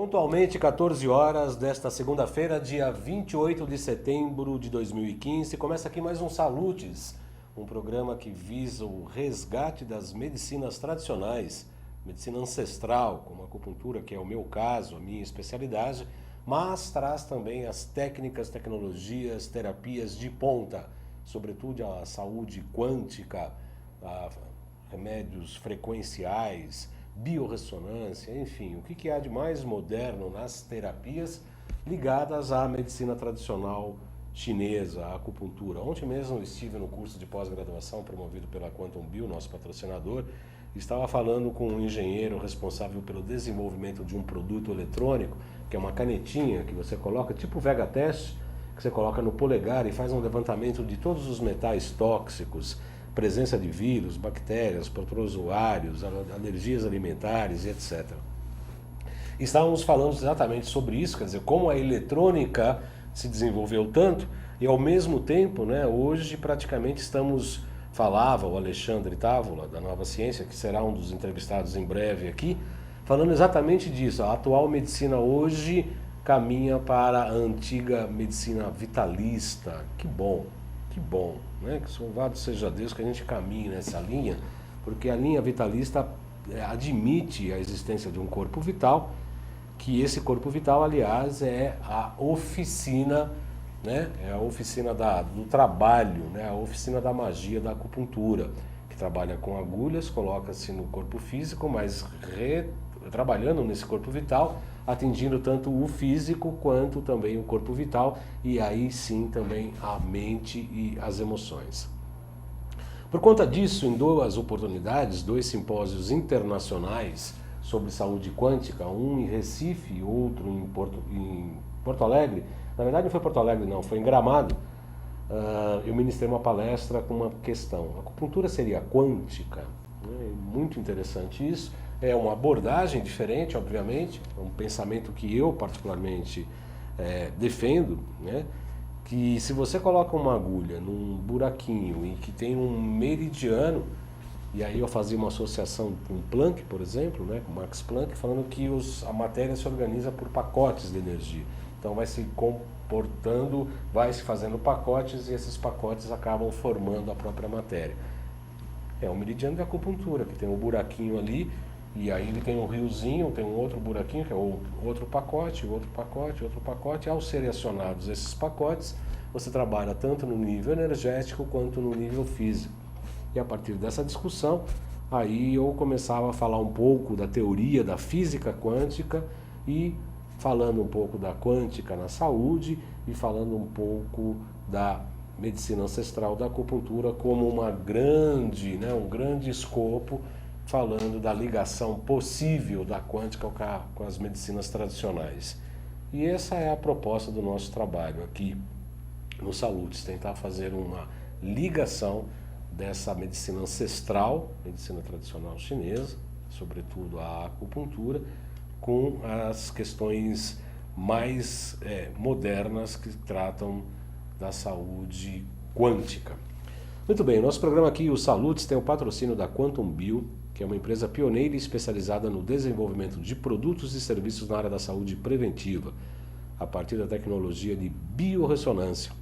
Pontualmente 14 horas desta segunda-feira, dia 28 de setembro de 2015, começa aqui mais um Salutes, um programa que visa o resgate das medicinas tradicionais, medicina ancestral, como a acupuntura, que é o meu caso, a minha especialidade, mas traz também as técnicas, tecnologias, terapias de ponta, sobretudo a saúde quântica, a remédios frequenciais, biorressonância, enfim, o que há de mais moderno nas terapias ligadas à medicina tradicional chinesa, à acupuntura. Ontem mesmo eu estive no curso de pós-graduação promovido pela Quantum Bio, nosso patrocinador, e estava falando com um engenheiro responsável pelo desenvolvimento de um produto eletrônico, que é uma canetinha que você coloca, tipo Vega Test, que você coloca no polegar e faz um levantamento de todos os metais tóxicos, presença de vírus, bactérias, protozoários, alergias alimentares e etc. Estávamos falando exatamente sobre isso, quer dizer, como a eletrônica se desenvolveu tanto e ao mesmo tempo, hoje praticamente falava o Alexandre Távola, da Nova Ciência, que será um dos entrevistados em breve aqui, falando exatamente disso. A atual medicina hoje caminha para a antiga medicina vitalista. Que bom, né? Que louvado seja Deus que a gente caminhe nessa linha, porque a linha vitalista admite a existência de um corpo vital, que esse corpo vital, aliás, é a oficina, né? É a oficina do trabalho, né? A oficina da magia da acupuntura, que trabalha com agulhas, coloca-se no corpo físico, mas trabalhando nesse corpo vital, atingindo tanto o físico quanto também o corpo vital e aí sim também a mente e as emoções. Por conta disso, em duas oportunidades, 2 simpósios internacionais sobre saúde quântica, um em Recife e outro em Porto Alegre, na verdade não foi Porto Alegre não, foi em Gramado, eu ministrei uma palestra com uma questão: a acupuntura seria quântica? Muito interessante isso. É uma abordagem diferente, obviamente, é um pensamento que eu particularmente defendo, né? Que se você coloca uma agulha num buraquinho e que tem um meridiano, e aí eu fazia uma associação com Planck, por exemplo, né, com Max Planck, falando que a matéria se organiza por pacotes de energia. Então vai se comportando, vai se fazendo pacotes e esses pacotes acabam formando a própria matéria. É o meridiano da acupuntura, que tem um buraquinho ali, e aí ele tem um riozinho, tem um outro buraquinho, que é outro pacote, outro pacote, outro pacote. Ao serem acionados esses pacotes, você trabalha tanto no nível energético quanto no nível físico. E a partir dessa discussão, aí eu começava a falar um pouco da teoria da física quântica e falando um pouco da quântica na saúde e falando um pouco da medicina ancestral da acupuntura como um grande escopo, falando da ligação possível da quântica com as medicinas tradicionais. E essa é a proposta do nosso trabalho aqui no Salutes, tentar fazer uma ligação dessa medicina ancestral, medicina tradicional chinesa, sobretudo a acupuntura, com as questões mais modernas que tratam da saúde quântica. Muito bem, o nosso programa aqui, o Salutes, tem o patrocínio da Quantum Bio, que é uma empresa pioneira e especializada no desenvolvimento de produtos e serviços na área da saúde preventiva, a partir da tecnologia de biorressonância,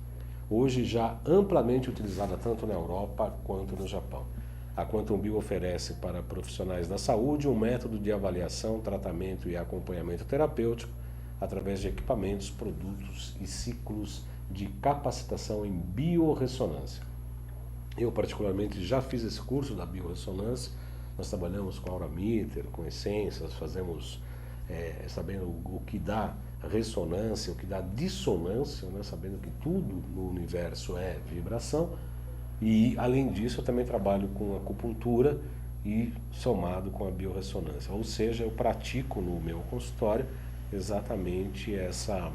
hoje já amplamente utilizada tanto na Europa quanto no Japão. A Quantum Bio oferece para profissionais da saúde um método de avaliação, tratamento e acompanhamento terapêutico através de equipamentos, produtos e ciclos de capacitação em biorressonância. Eu particularmente já fiz esse curso da biorressonância. Nós trabalhamos com aura-meter, com essências, fazemos sabendo o que dá ressonância, o que dá dissonância, sabendo que tudo no universo é vibração. E além disso eu também trabalho com acupuntura e somado com a biorressonância. Ou seja, eu pratico no meu consultório exatamente essa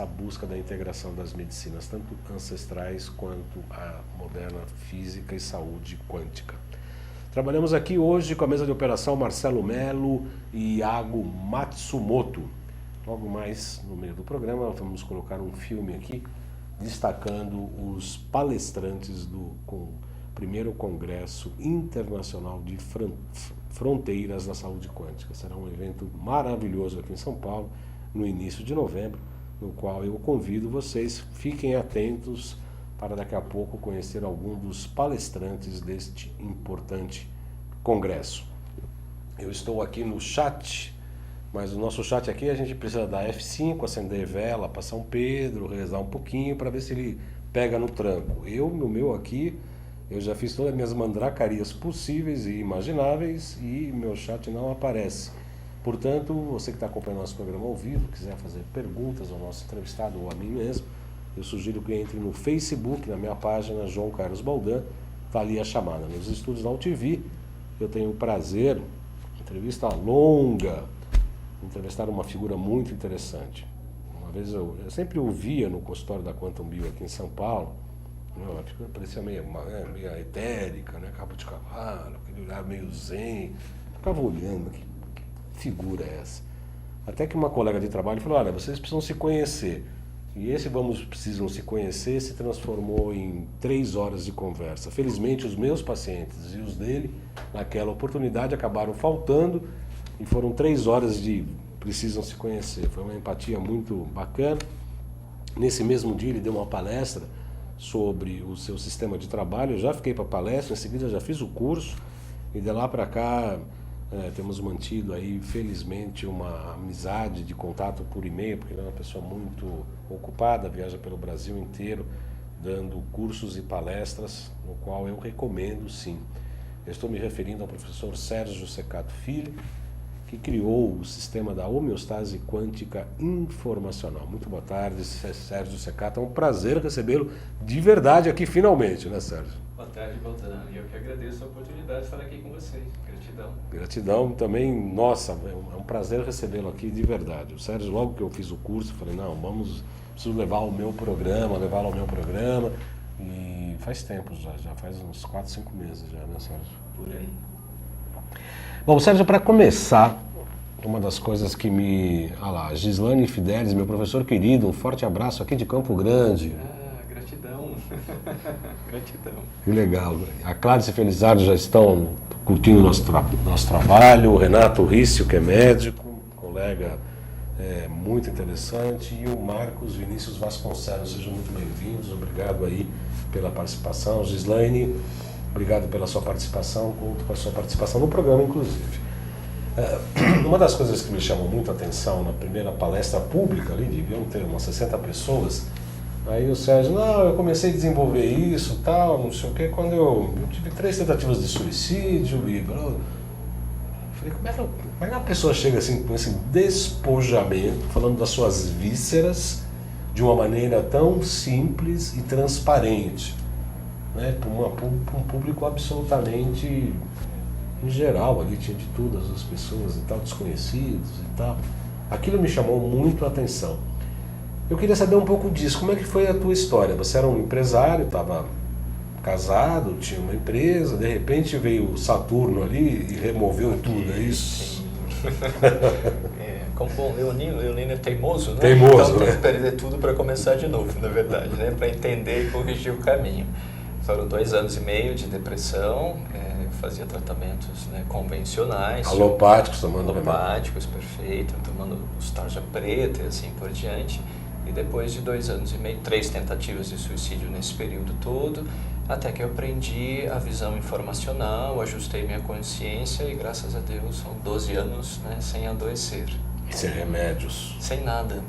busca da integração das medicinas, tanto ancestrais quanto a moderna física e saúde quântica. Trabalhamos aqui hoje com a mesa de operação Marcelo Melo e Iago Matsumoto. Logo mais no meio do programa vamos colocar um filme aqui destacando os palestrantes com primeiro Congresso Internacional de Fronteiras da Saúde Quântica. Será um evento maravilhoso aqui em São Paulo, no início de novembro, no qual eu convido vocês, fiquem atentos para daqui a pouco conhecer algum dos palestrantes deste importante congresso. Eu estou aqui no chat, mas o nosso chat aqui a gente precisa dar F5, acender vela para São Pedro, rezar um pouquinho para ver se ele pega no tranco. Eu, no meu aqui, eu já fiz todas as minhas mandracarias possíveis e imagináveis e meu chat não aparece. Portanto, você que está acompanhando nosso programa ao vivo, quiser fazer perguntas ao nosso entrevistado ou a mim mesmo, eu sugiro que entre no Facebook, na minha página João Carlos Baldan, está ali a chamada. Nos estúdios da UTV, eu tenho o prazer, entrevista longa, entrevistar uma figura muito interessante. Uma vez eu sempre ouvia no consultório da Quantum Bio aqui em São Paulo, a figura parecia meio etérica, né? Cabo de cavalo, aquele olhar meio zen. Ficava olhando, que figura é essa? Até que uma colega de trabalho falou, olha, vocês precisam se conhecer. E esse precisam se conhecer se transformou em 3 horas de conversa. Felizmente os meus pacientes e os dele, naquela oportunidade, acabaram faltando e foram 3 horas de precisam se conhecer. Foi uma empatia muito bacana. Nesse mesmo dia ele deu uma palestra sobre o seu sistema de trabalho. Eu já fiquei para a palestra, em seguida já fiz o curso e de lá para cá temos mantido aí, felizmente, uma amizade de contato por e-mail, porque ele é uma pessoa muito ocupada, viaja pelo Brasil inteiro, dando cursos e palestras, no qual eu recomendo sim. Eu estou me referindo ao professor Sérgio Secato Filho, que criou o sistema da homeostase quântica informacional. Muito boa tarde, Sérgio Secato. É um prazer recebê-lo de verdade aqui finalmente, né, Sérgio? Boa tarde, Baldan. Eu que agradeço a oportunidade de estar aqui com vocês. Gratidão. Gratidão também, nossa, é um prazer recebê-lo aqui de verdade. O Sérgio, logo que eu fiz o curso, falei, não, preciso levá-lo ao meu programa, e faz tempo já faz uns 4, 5 meses já, né, Sérgio? Por aí. Bom, Sérgio, para começar, uma das coisas que Gislane Fidelis, meu professor querido, um forte abraço aqui de Campo Grande. Gratidão. Gratidão. Que legal. A Cláudia e Felizardo já estão curtindo o nosso trabalho, o Renato Rício, que é médico, colega muito interessante, e o Marcos Vinícius Vasconcelos, sejam muito bem-vindos, obrigado aí pela participação. Gislaine, obrigado pela sua participação, conto com a sua participação no programa, inclusive. Uma das coisas que me chamou muito a atenção na primeira palestra pública, ali deviam ter umas 60 pessoas, aí o Sérgio, não, eu comecei a desenvolver isso, tal, não sei o quê, quando eu tive 3 tentativas de suicídio, e eu falei, como é que uma pessoa chega assim com esse despojamento, falando das suas vísceras, de uma maneira tão simples e transparente? Né, para um público absolutamente em geral, ali tinha de tudo, as pessoas e tal, desconhecidos e tal. Aquilo me chamou muito a atenção. Eu queria saber um pouco disso, como é que foi a tua história? Você era um empresário, estava casado, tinha uma empresa, de repente veio o Saturno ali e removeu tudo, é isso? Como bom leonino é teimoso, né? Teimoso, então né? tem que perder tudo para começar de novo, na verdade, né? Para entender e corrigir o caminho. Foram 2 anos e meio de depressão, eu fazia tratamentos, né, convencionais. Alopáticos, tomando Alopáticos, perfeito, tomando os tarja preta e assim por diante. E depois de 2 anos e meio, 3 tentativas de suicídio nesse período todo, até que eu aprendi a visão informacional, ajustei minha consciência e graças a Deus são 12 anos, né, sem adoecer. Sem remédios? Sem nada,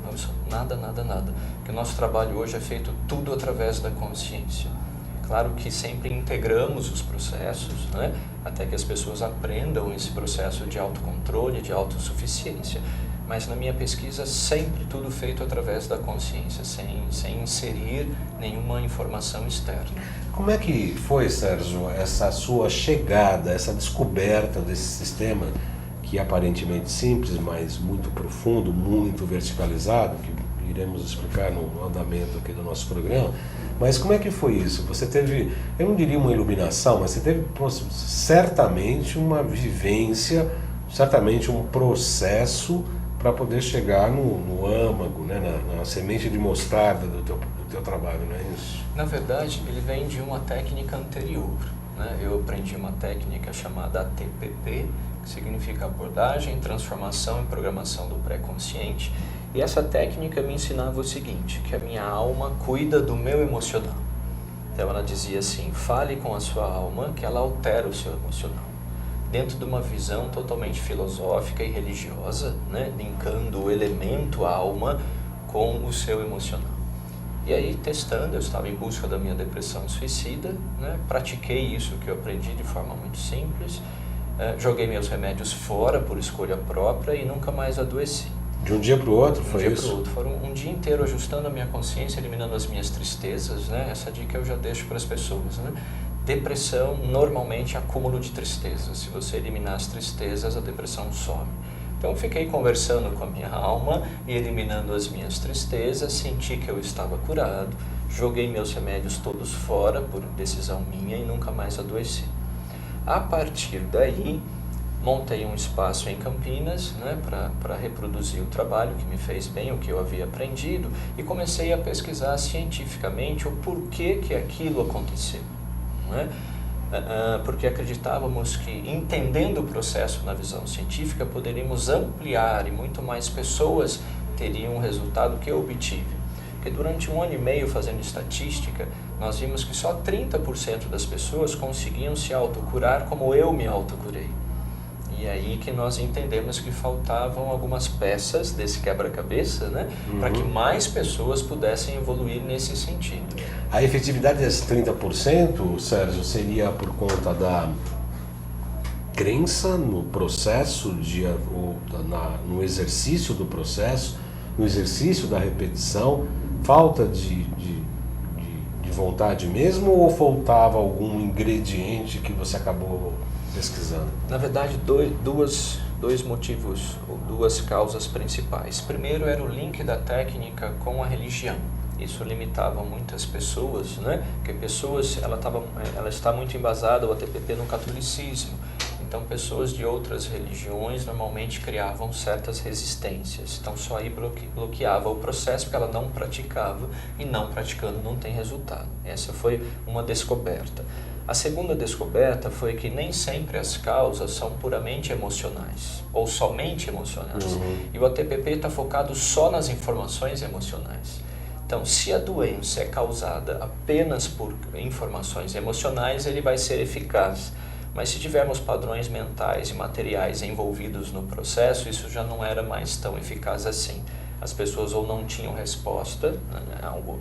nada. Porque o nosso trabalho hoje é feito tudo através da consciência. Claro que sempre integramos os processos, né? Até que as pessoas aprendam esse processo de autocontrole, de autossuficiência. Mas na minha pesquisa, sempre tudo feito através da consciência, sem inserir nenhuma informação externa. Como é que foi, Sérgio, essa sua chegada, essa descoberta desse sistema que é aparentemente simples, mas muito profundo, muito verticalizado, que iremos explicar no andamento aqui do nosso programa? Mas como é que foi isso? Você teve, eu não diria uma iluminação, mas você teve certamente uma vivência, certamente um processo para poder chegar no âmago, né, na semente de mostarda do teu trabalho, não é isso? Na verdade, ele vem de uma técnica anterior. né, eu aprendi uma técnica chamada ATPP, que significa Abordagem, Transformação e Programação do Pré-Consciente. E essa técnica me ensinava o seguinte, que a minha alma cuida do meu emocional. Então ela dizia assim, fale com a sua alma que ela altera o seu emocional. Dentro de uma visão totalmente filosófica e religiosa, né, linkando o elemento alma com o seu emocional. E aí, testando, eu estava em busca da minha depressão suicida, né, pratiquei isso que eu aprendi de forma muito simples, joguei meus remédios fora por escolha própria e nunca mais adoeci. De um dia para o outro, foi isso? De um dia para o outro. Foram um dia inteiro ajustando a minha consciência, eliminando as minhas tristezas, né? Essa dica eu já deixo para as pessoas, né? Depressão, normalmente, é acúmulo de tristezas. Se você eliminar as tristezas, a depressão some. Então, eu fiquei conversando com a minha alma e eliminando as minhas tristezas, senti que eu estava curado, joguei meus remédios todos fora por decisão minha e nunca mais adoeci. A partir daí, montei um espaço em Campinas, né, para reproduzir o trabalho que me fez bem, o que eu havia aprendido, e comecei a pesquisar cientificamente o porquê que aquilo aconteceu. Né? Porque acreditávamos que, entendendo o processo na visão científica, poderíamos ampliar e muito mais pessoas teriam o resultado que eu obtive. Porque durante 1 ano e meio fazendo estatística, nós vimos que só 30% das pessoas conseguiam se autocurar como eu me autocurei. E aí que nós entendemos que faltavam algumas peças desse quebra-cabeça, né? Para que mais pessoas pudessem evoluir nesse sentido. A efetividade desses 30%, Sérgio, seria por conta da crença no processo, no exercício do processo, no exercício da repetição, falta de vontade mesmo, ou faltava algum ingrediente que você acabou pesquisando? Na verdade, dois motivos, ou 2 causas principais. Primeiro era o link da técnica com a religião. Isso limitava muitas pessoas, né? Porque ela está muito embasada, o ATPP, no catolicismo. Então, pessoas de outras religiões normalmente criavam certas resistências. Então, só aí bloqueava o processo, porque ela não praticava, e não praticando não tem resultado. Essa foi uma descoberta. A segunda descoberta foi que nem sempre as causas são puramente emocionais, ou somente emocionais. E o ATPP está focado só nas informações emocionais. Então, se a doença é causada apenas por informações emocionais, ele vai ser eficaz. Mas se tivermos padrões mentais e materiais envolvidos no processo, isso já não era mais tão eficaz assim. As pessoas ou não tinham resposta,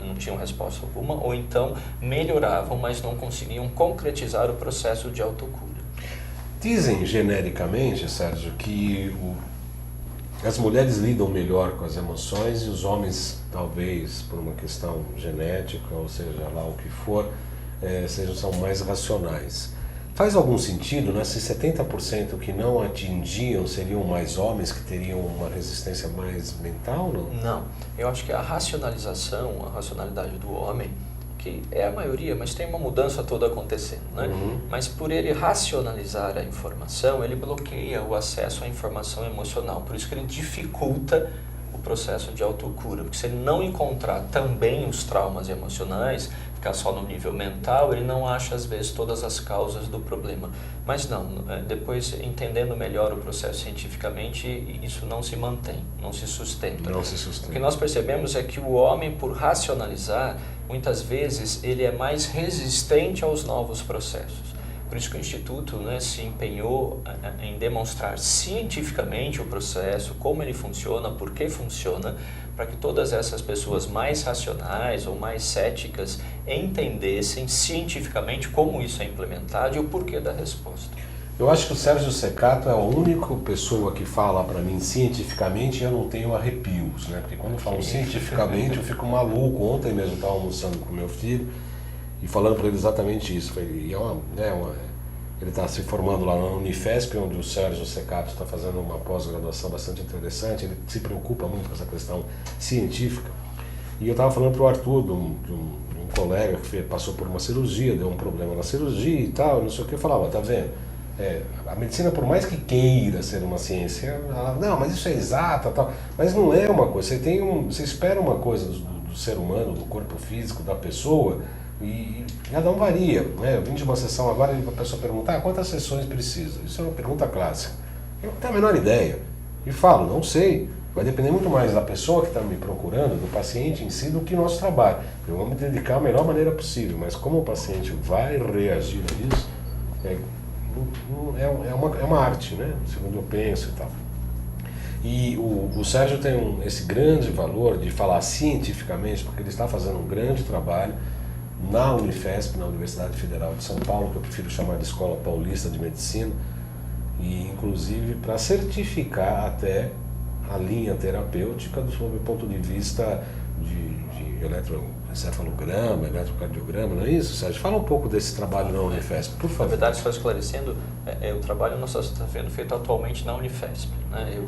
não tinham resposta alguma, ou então melhoravam, mas não conseguiam concretizar o processo de autocura. Dizem genericamente, Sérgio, que as mulheres lidam melhor com as emoções e os homens, talvez por uma questão genética, ou seja lá o que for, são mais racionais. Faz algum sentido, né? Se 70% que não atingiam seriam mais homens que teriam uma resistência mais mental, não? Não. Eu acho que a racionalização, a racionalidade do homem, que é a maioria, mas tem uma mudança toda acontecendo, né? Mas por ele racionalizar a informação, ele bloqueia o acesso à informação emocional. Por isso que ele dificulta o processo de autocura. Porque se ele não encontrar também os traumas emocionais, ficar só no nível mental, ele não acha às vezes todas as causas do problema. Mas não, depois entendendo melhor o processo cientificamente, isso não se mantém, não se sustenta. Não se sustenta. O que nós percebemos é que o homem, por racionalizar, muitas vezes ele é mais resistente aos novos processos. Por isso que o Instituto, né, se empenhou em demonstrar cientificamente o processo, como ele funciona, por que funciona, para que todas essas pessoas mais racionais ou mais céticas entendessem cientificamente como isso é implementado e o porquê da resposta. Eu acho que o Sérgio Secato é a única pessoa que fala para mim cientificamente e eu não tenho arrepios, né? Porque quando eu falo cientificamente eu fico maluco. Ontem mesmo eu estava almoçando com meu filho e falando para ele exatamente isso. Ele está se formando lá na Unifesp, onde o Sérgio Secato está fazendo uma pós-graduação bastante interessante. Ele se preocupa muito com essa questão científica. E eu estava falando para o Arthur, de um colega que passou por uma cirurgia, deu um problema na cirurgia e tal, não sei o que. Eu falava, tá vendo? A medicina, por mais que queira ser uma ciência, não, mas isso é exata, tal. Mas não é uma coisa. Você espera uma coisa do ser humano, do corpo físico da pessoa, E cada um varia, né? Eu vim de uma sessão agora e a pessoa pergunta, quantas sessões precisa? Isso é uma pergunta clássica. Eu não tenho a menor ideia. E falo, não sei. Vai depender muito mais da pessoa que está me procurando, do paciente em si, do que nosso trabalho. Eu vou me dedicar da melhor maneira possível, mas como o paciente vai reagir a isso, é uma arte, né? Segundo eu penso e tal. E o Sérgio tem esse grande valor de falar cientificamente, porque ele está fazendo um grande trabalho na Unifesp, na Universidade Federal de São Paulo, que eu prefiro chamar de Escola Paulista de Medicina, e inclusive para certificar até a linha terapêutica sob o ponto de vista de eletroencefalograma, eletrocardiograma, não é isso, Sérgio? Fala um pouco desse trabalho na Unifesp, por favor. Na verdade, só esclarecendo, o trabalho nosso está sendo feito atualmente na Unifesp. Né? Eu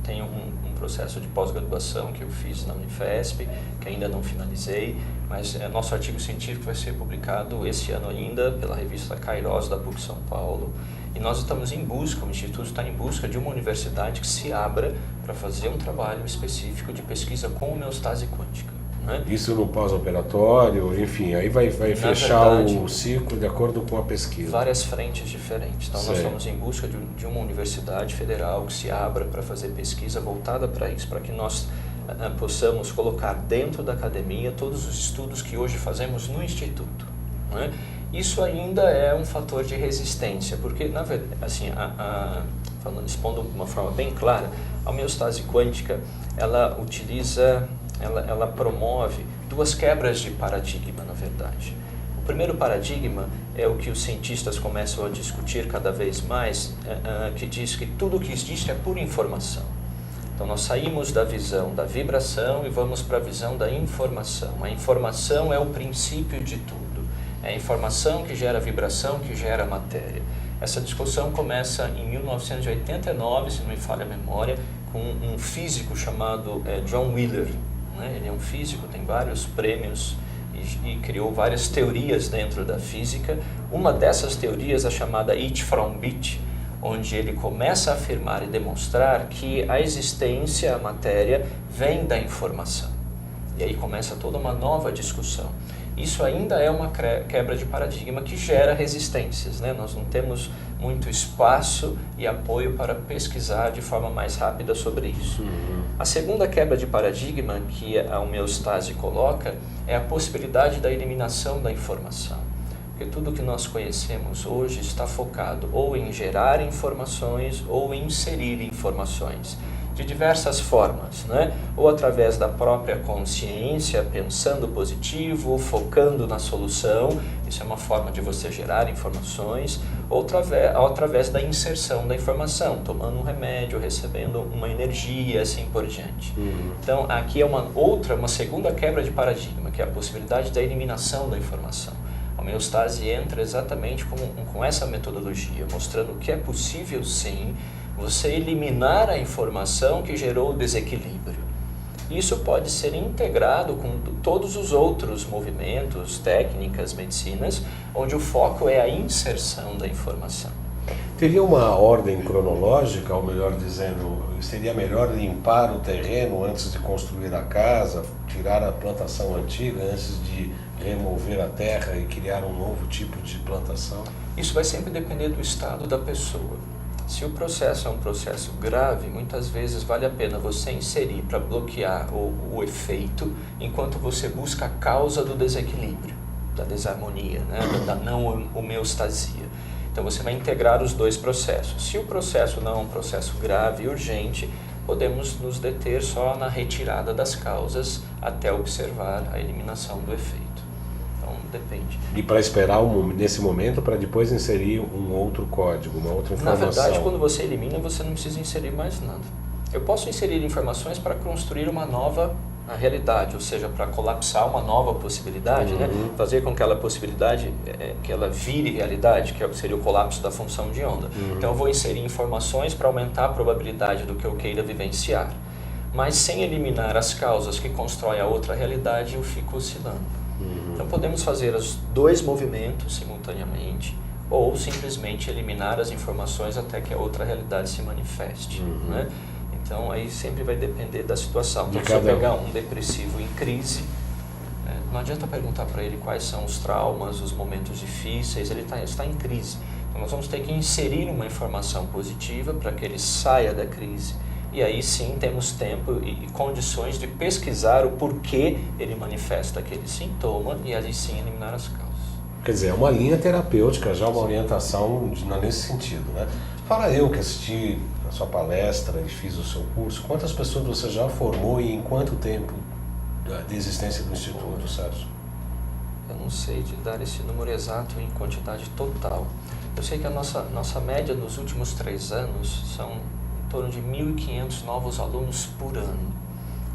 tenho um processo de pós-graduação que eu fiz na Unifesp, que ainda não finalizei, mas nosso artigo científico vai ser publicado esse ano ainda pela revista Kairos da PUC São Paulo. E nós estamos em busca, o Instituto está em busca de uma universidade que se abra para fazer um trabalho específico de pesquisa com homeostase quântica. Né? Isso no pós-operatório, enfim, aí vai fechar verdade, o ciclo de acordo com a pesquisa. Várias frentes diferentes. Então nós estamos em busca de uma universidade federal que se abra para fazer pesquisa voltada para isso, para que nós possamos colocar dentro da academia todos os estudos que hoje fazemos no Instituto. Né? Isso ainda é um fator de resistência, porque, na verdade, assim, expondo de uma forma bem clara, a homeostase quântica, ela promove duas quebras de paradigma, na verdade. O primeiro paradigma é o que os cientistas começam a discutir cada vez mais, que diz que tudo o que existe é pura informação. Então nós saímos da visão da vibração e vamos para a visão da informação. A informação é o princípio de tudo. É a informação que gera vibração, que gera matéria. Essa discussão começa em 1989, se não me falha a memória, com um físico chamado John Wheeler. Né? Ele é um físico, tem vários prêmios e criou várias teorias dentro da física. Uma dessas teorias é chamada It from Bit, onde ele começa a afirmar e demonstrar que a existência, a matéria, vem da informação. E aí começa toda uma nova discussão. Isso ainda é uma quebra de paradigma que gera resistências, né? Nós não temos muito espaço e apoio para pesquisar de forma mais rápida sobre isso. A segunda quebra de paradigma que a homeostase coloca é a possibilidade da eliminação da informação. Porque tudo que nós conhecemos hoje está focado ou em gerar informações ou em inserir informações. De diversas formas, né? Ou através da própria consciência, pensando positivo, focando na solução, isso é uma forma de você gerar informações, ou através da inserção da informação, tomando um remédio, recebendo uma energia, assim por diante. Então, aqui é uma segunda quebra de paradigma, que é a possibilidade da eliminação da informação. A homeostase entra exatamente com essa metodologia, mostrando que é possível, sim, você eliminar a informação que gerou o desequilíbrio. Isso pode ser integrado com todos os outros movimentos, técnicas, medicinas, onde o foco é a inserção da informação. Teria uma ordem cronológica, ou melhor dizendo, seria melhor limpar o terreno antes de construir a casa, tirar a plantação antiga antes de remover a terra e criar um novo tipo de plantação? Isso vai sempre depender do estado da pessoa. Se o processo é um processo grave, muitas vezes vale a pena você inserir para bloquear o efeito, enquanto você busca a causa do desequilíbrio, da desarmonia, né? Da não homeostasia. Então você vai integrar os dois processos. Se o processo não é um processo grave e urgente, podemos nos deter só na retirada das causas até observar a eliminação do efeito. Depende. E para esperar nesse momento para depois inserir um outro código, uma outra informação? Na verdade, quando você elimina, você não precisa inserir mais nada. Eu posso inserir informações para construir uma nova realidade, ou seja, para colapsar uma nova possibilidade, né? Fazer com que aquela possibilidade que ela vire realidade, que seria o colapso da função de onda. Então eu vou inserir informações para aumentar a probabilidade do que eu queira vivenciar. Mas sem eliminar as causas que constroem a outra realidade, eu fico oscilando. Então podemos fazer os dois movimentos simultaneamente ou simplesmente eliminar as informações até que a outra realidade se manifeste. Né? Então aí sempre vai depender da situação. Então se eu pegar um depressivo em crise, Não adianta perguntar para ele quais são os traumas, os momentos difíceis, ele está em crise. Então nós vamos ter que inserir uma informação positiva para que ele saia da crise. E aí sim temos tempo e condições de pesquisar o porquê ele manifesta aquele sintoma e ali sim eliminar as causas. Quer dizer, é uma linha terapêutica, já uma orientação nesse sentido, né? Fala eu que assisti a sua palestra e fiz o seu curso, quantas pessoas você já formou e em quanto tempo de existência do Instituto, Sérgio? Eu não sei te dar esse número exato em quantidade total. Eu sei que a nossa média nos últimos 3 anos são em torno de 1.500 novos alunos por ano.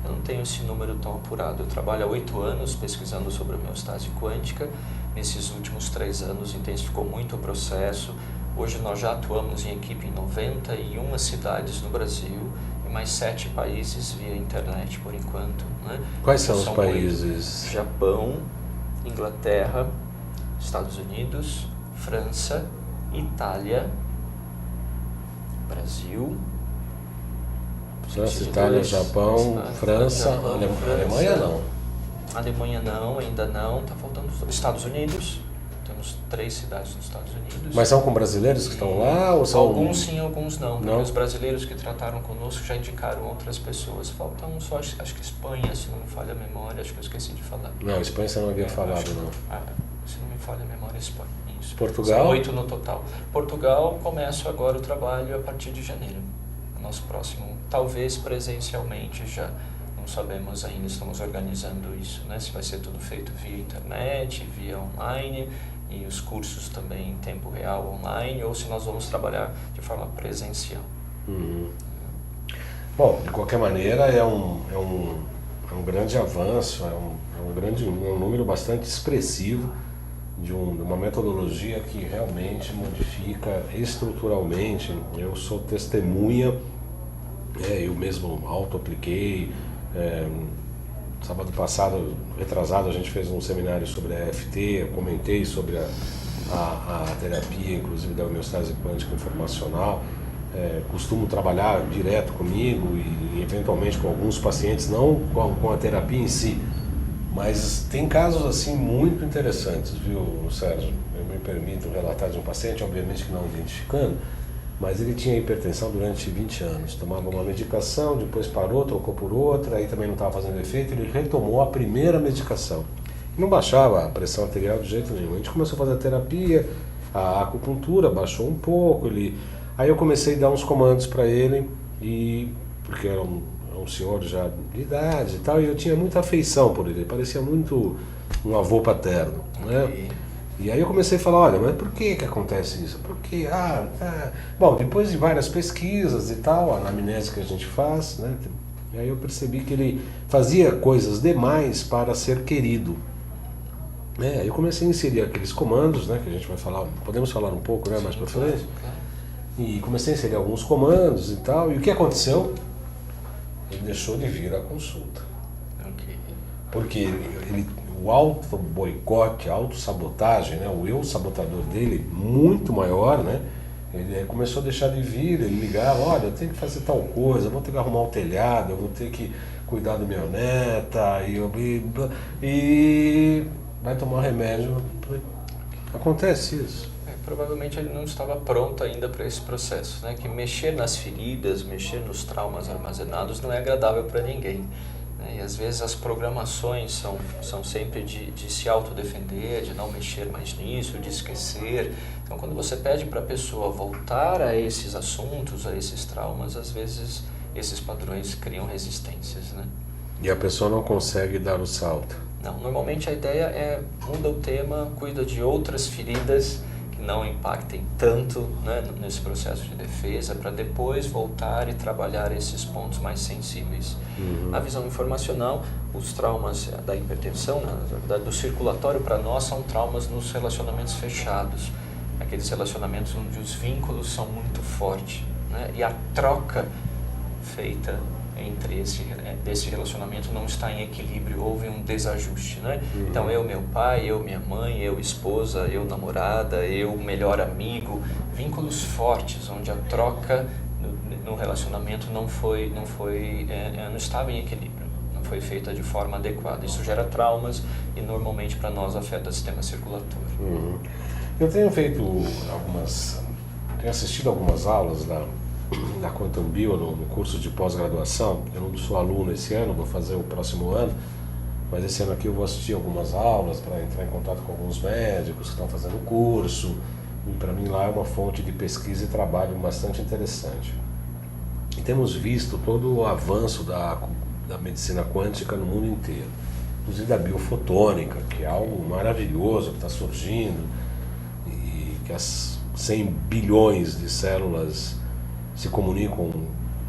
Eu não tenho esse número tão apurado. Eu trabalho há 8 anos pesquisando sobre homeostase quântica. Nesses últimos 3 anos intensificou muito o processo. Hoje nós já atuamos em equipe em 91 cidades no Brasil e mais 7 países via internet por enquanto. Né? Quais são os países? Japão, Inglaterra, Estados Unidos, França, Itália, Brasil. França, Itália, Japão, França, Alemanha não. Alemanha não, ainda não. Está faltando os Estados Unidos. Temos 3 cidades nos Estados Unidos. Mas são com brasileiros que estão lá? Ou são... Alguns sim, alguns não. Porque os brasileiros que trataram conosco já indicaram outras pessoas. Faltam só, acho que Espanha, se não me falha a memória, acho que eu esqueci de falar. Não, Espanha você não havia falado, não. Se não me falha a memória, Espanha. Isso. Portugal? São 8 no total. Portugal, começa agora o trabalho a partir de janeiro. Nosso próximo, talvez presencialmente já. Não sabemos ainda, estamos organizando isso, né? Se vai ser tudo feito via internet, via online e os cursos também em tempo real online ou se nós vamos trabalhar de forma presencial. Bom, de qualquer maneira é um grande avanço, um número bastante expressivo de uma metodologia que realmente modifica estruturalmente. Eu sou testemunha, eu mesmo auto-apliquei. Sábado passado, retrasado, a gente fez um seminário sobre a EFT, eu comentei sobre a terapia, inclusive da homeostase quântica informacional. Costumo trabalhar direto comigo e eventualmente com alguns pacientes, não com a terapia em si, mas tem casos assim muito interessantes, viu, Sérgio? Eu me permito relatar de um paciente, obviamente que não identificando, mas ele tinha hipertensão durante 20 anos, tomava uma medicação, depois parou, trocou por outra, aí também não estava fazendo efeito, ele retomou a primeira medicação. Não baixava a pressão arterial de jeito nenhum. A gente começou a fazer a terapia, a acupuntura baixou um pouco, aí eu comecei a dar uns comandos para ele, porque era um senhor já de idade e tal, e eu tinha muita afeição por ele parecia muito um avô paterno, né? E aí eu comecei a falar, olha, mas por que acontece isso? Porque, bom, depois de várias pesquisas e tal, a anamnese que a gente faz, né? E aí eu percebi que ele fazia coisas demais para ser querido. Aí eu comecei a inserir aqueles comandos, né? Que a gente vai falar, podemos falar um pouco, né? Mais para frente. Claro. E comecei a inserir alguns comandos e tal, e o que aconteceu? Ele deixou de vir à consulta. Porque o auto-boicote, a auto-sabotagem, né? O eu-sabotador dele, muito maior, né? Ele começou a deixar de vir, ele ligava, olha, eu tenho que fazer tal coisa, eu vou ter que arrumar o telhado, eu vou ter que cuidar da minha neta, e vai tomar remédio. Acontece isso. Provavelmente ele não estava pronto ainda para esse processo, né? Que mexer nas feridas, mexer nos traumas armazenados não é agradável para ninguém. E às vezes as programações são sempre de se autodefender, de não mexer mais nisso, de esquecer. Então quando você pede para a pessoa voltar a esses assuntos, a esses traumas, às vezes esses padrões criam resistências, né? E a pessoa não consegue dar o salto. Não, normalmente a ideia é muda o tema, cuida de outras feridas que não impactem tanto, né, nesse processo de defesa, para depois voltar e trabalhar esses pontos mais sensíveis. Na visão informacional, os traumas da hipertensão, na verdade do circulatório, para nós são traumas nos relacionamentos fechados, aqueles relacionamentos onde os vínculos são muito fortes, né, e a troca feita entre desse relacionamento não está em equilíbrio, houve um desajuste, né? Então eu, meu pai, eu, minha mãe, eu, esposa, eu, namorada, eu, melhor amigo, vínculos fortes, onde a troca no relacionamento não estava em equilíbrio, não foi foi feita de forma adequada. Isso gera traumas e normalmente para nós afeta o sistema circulatório. Uhum. Eu tenho tenho assistido algumas aulas da Quantum Bio no curso de pós-graduação. Eu não sou aluno esse ano, vou fazer o próximo ano, mas esse ano aqui eu vou assistir algumas aulas para entrar em contato com alguns médicos que estão fazendo o curso. E para mim lá é uma fonte de pesquisa e trabalho bastante interessante. E temos visto todo o avanço da medicina quântica no mundo inteiro, inclusive da biofotônica, que é algo maravilhoso que está surgindo, e que as 100 bilhões de células se comunicam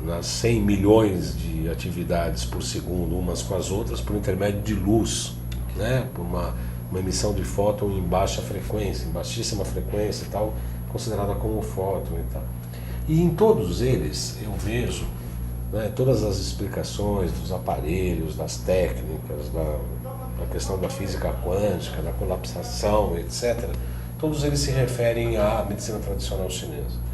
nas 100 milhões de atividades por segundo, umas com as outras, por intermédio de luz, né? Por uma emissão de fóton em baixa frequência, em baixíssima frequência e tal, considerada como fóton e tal. E em todos eles eu vejo, né, todas as explicações dos aparelhos, das técnicas, da questão da física quântica, da colapsação, etc. Todos eles se referem à medicina tradicional chinesa.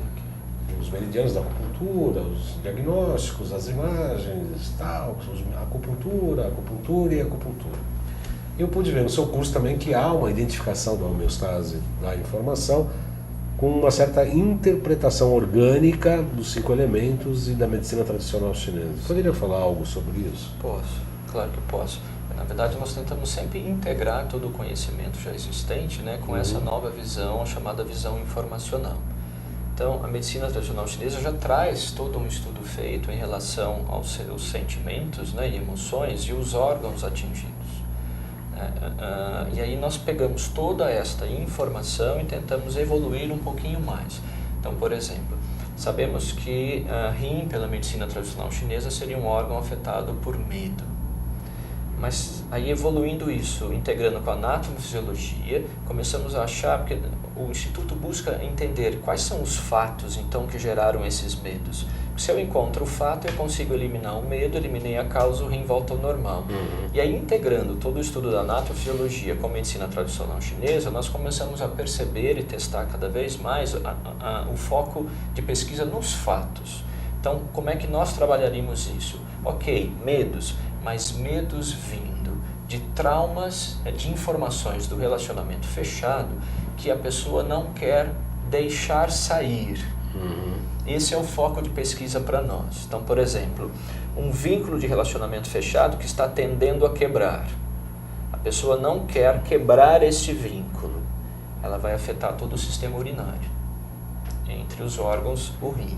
Os meridianos da acupuntura, os diagnósticos, as imagens, tal, a acupuntura e a acupuntura. Eu pude ver no seu curso também que há uma identificação da homeostase da informação com uma certa interpretação orgânica dos 5 elementos e da medicina tradicional chinesa. Poderia falar algo sobre isso? Posso, claro que posso. Na verdade, nós tentamos sempre integrar todo o conhecimento já existente, né, com essa nova visão, chamada visão informacional. Então, a medicina tradicional chinesa já traz todo um estudo feito em relação aos sentimentos, né, e emoções e os órgãos atingidos. E aí nós pegamos toda esta informação e tentamos evoluir um pouquinho mais. Então, por exemplo, sabemos que rim, pela medicina tradicional chinesa, seria um órgão afetado por medo. Mas aí evoluindo isso, integrando com a anatomofisiologia, começamos a achar, porque o Instituto busca entender quais são os fatos então que geraram esses medos. Se eu encontro o fato, eu consigo eliminar o medo, eliminei a causa, o rim volta ao normal. E aí, integrando todo o estudo da anatomofisiologia com a medicina tradicional chinesa, nós começamos a perceber e testar cada vez mais o foco de pesquisa nos fatos. Então, como é que nós trabalharíamos isso? Ok, medos, mas medos vindo de traumas, de informações do relacionamento fechado que a pessoa não quer deixar sair. Esse é o foco de pesquisa para nós. Então, por exemplo, um vínculo de relacionamento fechado que está tendendo a quebrar. A pessoa não quer quebrar este vínculo. Ela vai afetar todo o sistema urinário, entre os órgãos, o rim,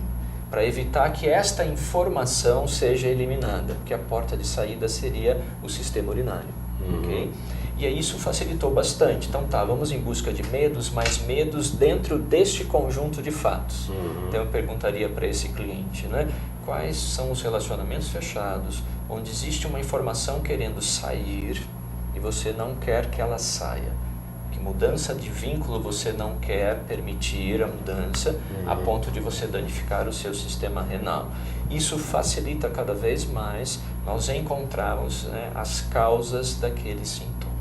para evitar que esta informação seja eliminada, porque a porta de saída seria o sistema urinário. Okay? E aí isso facilitou bastante. Então vamos em busca de medos, mas medos dentro deste conjunto de fatos. Então eu perguntaria para esse cliente, né, quais são os relacionamentos fechados, onde existe uma informação querendo sair e você não quer que ela saia. Que mudança de vínculo você não quer permitir a mudança a ponto de você danificar o seu sistema renal. Isso facilita cada vez mais nós encontrarmos, né, as causas daquele sintoma.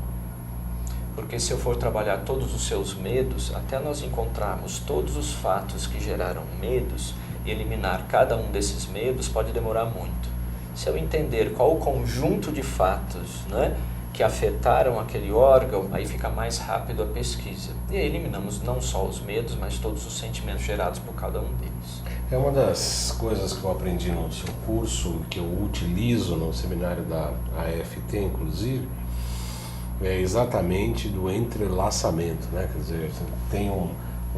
Porque se eu for trabalhar todos os seus medos, até nós encontrarmos todos os fatos que geraram medos e eliminar cada um desses medos, pode demorar muito. Se eu entender qual o conjunto de fatos, né, que afetaram aquele órgão, aí fica mais rápido a pesquisa. E aí eliminamos não só os medos, mas todos os sentimentos gerados por cada um deles. É uma das coisas que eu aprendi no seu curso, que eu utilizo no seminário da AFT, inclusive, é exatamente do entrelaçamento, né? Quer dizer, tem um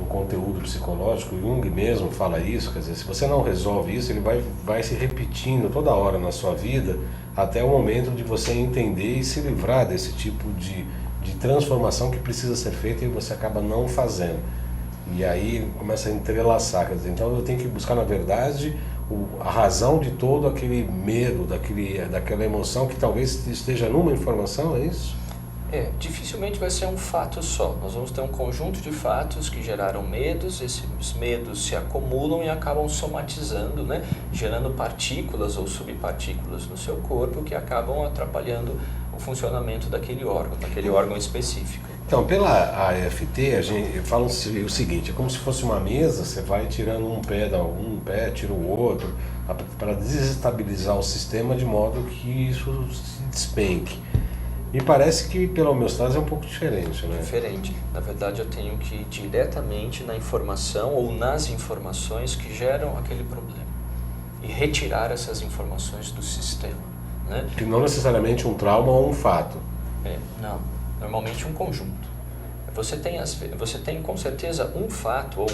conteúdo psicológico, Jung mesmo fala isso, quer dizer, se você não resolve isso, ele vai se repetindo toda hora na sua vida, até o momento de você entender e se livrar desse tipo de transformação que precisa ser feita e você acaba não fazendo. E aí começa a entrelaçar, quer dizer, então eu tenho que buscar, na verdade, a razão de todo aquele medo, daquela emoção que talvez esteja numa informação, é isso? Dificilmente vai ser um fato só. Nós vamos ter um conjunto de fatos que geraram medos, esses medos se acumulam e acabam somatizando, né? Gerando partículas ou subpartículas no seu corpo que acabam atrapalhando o funcionamento daquele órgão específico. Então, pela AFT, fala o seguinte, é como se fosse uma mesa, você vai tirando um pé, tira o outro, para desestabilizar o sistema de modo que isso se despenque. Me parece que pela homeostase é um pouco diferente, né? Diferente. Na verdade, eu tenho que ir diretamente na informação ou nas informações que geram aquele problema e retirar essas informações do sistema, né? Que não necessariamente um trauma ou um fato. Não. Normalmente um conjunto. Você tem com certeza um fato, ou